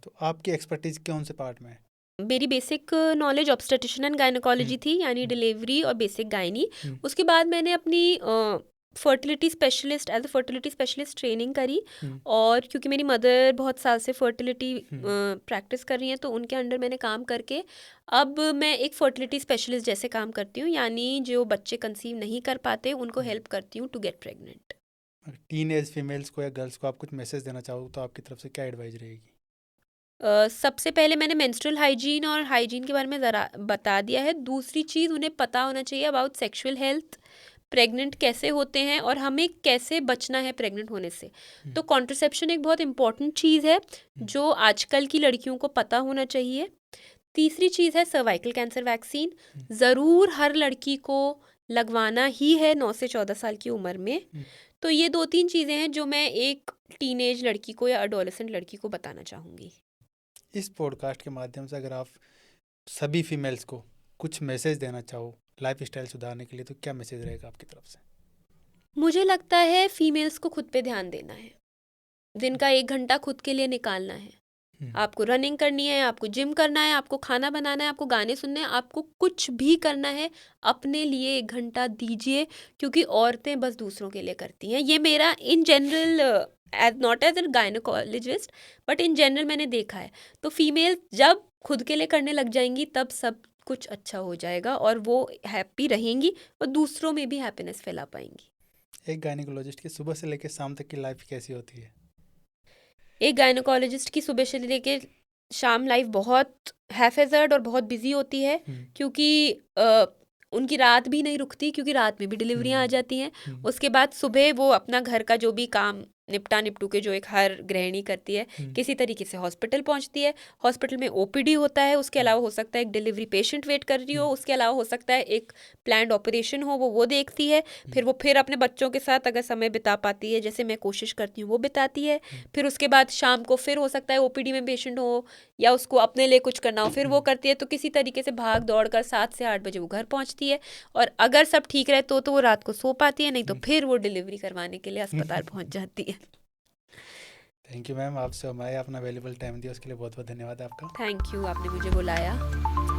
[SPEAKER 2] तो आपकी एक्सपर्टीज कौन से पार्ट में है?
[SPEAKER 1] मेरी basic knowledge obstetrician and gynaecology थी, यानी डिलीवरी और बेसिक गायनी। उसके बाद मैंने अपनी fertility specialist, as a fertility specialist training करी, और क्योंकि मेरी मदर बहुत साल से फर्टिलिटी प्रैक्टिस कर रही हैं, तो उनके अंडर मैंने काम करके अब मैं एक फर्टिलिटी स्पेशलिस्ट जैसे काम करती हूँ, यानी जो बच्चे कंसीव नहीं कर पाते उनको हेल्प करती हूँ to get pregnant.
[SPEAKER 2] Teen age females को या गर्ल्स को आप कुछ मैसेज देना चाहो तो आपकी तरफ से क्या एडवाइस रहेगी?
[SPEAKER 1] सबसे पहले मैंने मेंस्ट्रुअल हाइजीन और हाइजीन के बारे में ज़रा बता दिया है। दूसरी चीज़, उन्हें पता होना चाहिए अबाउट सेक्सुअल हेल्थ, प्रेग्नेंट कैसे होते हैं और हमें कैसे बचना है प्रेग्नेंट होने से। तो कॉन्ट्रसेप्शन एक बहुत इंपॉर्टेंट चीज़ है जो आजकल की लड़कियों को पता होना चाहिए। तीसरी चीज़ है सर्वाइकल कैंसर वैक्सीन, ज़रूर हर लड़की को लगवाना ही है 9 से 14 साल की उम्र में। तो ये 2-3 चीज़ें हैं जो मैं एक टीनेज लड़की को या एडोलेसेंट लड़की को बताना चाहूँगी।
[SPEAKER 2] इस पॉडकास्ट के माध्यम से अगर आप सभी फीमेल्स को कुछ मैसेज देना चाहो लाइफस्टाइल सुधारने के लिए, तो क्या मैसेज रहेगा आपकी तरफ से?
[SPEAKER 1] मुझे लगता है फीमेल्स को खुद पे ध्यान देना है, दिन का 1 घंटा खुद के लिए निकालना है। आपको रनिंग करनी है, आपको जिम करना है, आपको खाना बनाना है, आपको गाने सुनने हैं, आपको कुछ भी करना है, अपने लिए 1 घंटा दीजिए, क्योंकि औरतें बस दूसरों के लिए करती हैं। ये मेरा in general, as not as a gynaecologist, but in general मैंने देखा है। तो फीमेल जब खुद के लिए करने लग जाएंगी तब सब कुछ अच्छा हो जाएगा, और वो हैप्पी रहेंगी और दूसरों में भी हैप्पीनेस फैला पाएंगी।
[SPEAKER 2] एक गायनेकोलॉजिस्ट की सुबह से लेकर शाम तक की लाइफ कैसी होती है?
[SPEAKER 1] एक गायनेकोलॉजिस्ट की सुबह से लेके शाम लाइफ बहुत हैफेजर्ड और बहुत बिजी होती है, क्योंकि उनकी रात भी नहीं रुकती, क्योंकि रात में भी डिलीवरियां आ जाती हैं। उसके बाद सुबह वो अपना घर का जो भी काम निपटू के, जो एक हर गृहिणी करती है, किसी तरीके से हॉस्पिटल पहुंचती है। हॉस्पिटल में OPD होता है, उसके अलावा हो सकता है एक डिलीवरी पेशेंट वेट कर रही हो, उसके अलावा हो सकता है एक प्लान्ड ऑपरेशन हो, वो देखती है। फिर वो फिर अपने बच्चों के साथ अगर समय बिता पाती है, जैसे मैं कोशिश करती हूँ, वो बिताती है। फिर उसके बाद शाम को फिर हो सकता है OPD में पेशेंट हो या उसको अपने लिए कुछ करना हो, फिर वो करती है। तो किसी तरीके से भाग दौड़ कर 7 से 8 बजे वो घर पहुँचती है, और अगर सब ठीक रहे तो वो रात को सो पाती है, नहीं तो फिर वो डिलीवरी करवाने के लिए अस्पताल पहुँच जाती है।
[SPEAKER 2] थैंक यू मैम, आपसे हमारे अपना वैल्यूबल टाइम दिया उसके लिए बहुत बहुत धन्यवाद आपका।
[SPEAKER 1] थैंक यू, आपने मुझे बुलाया।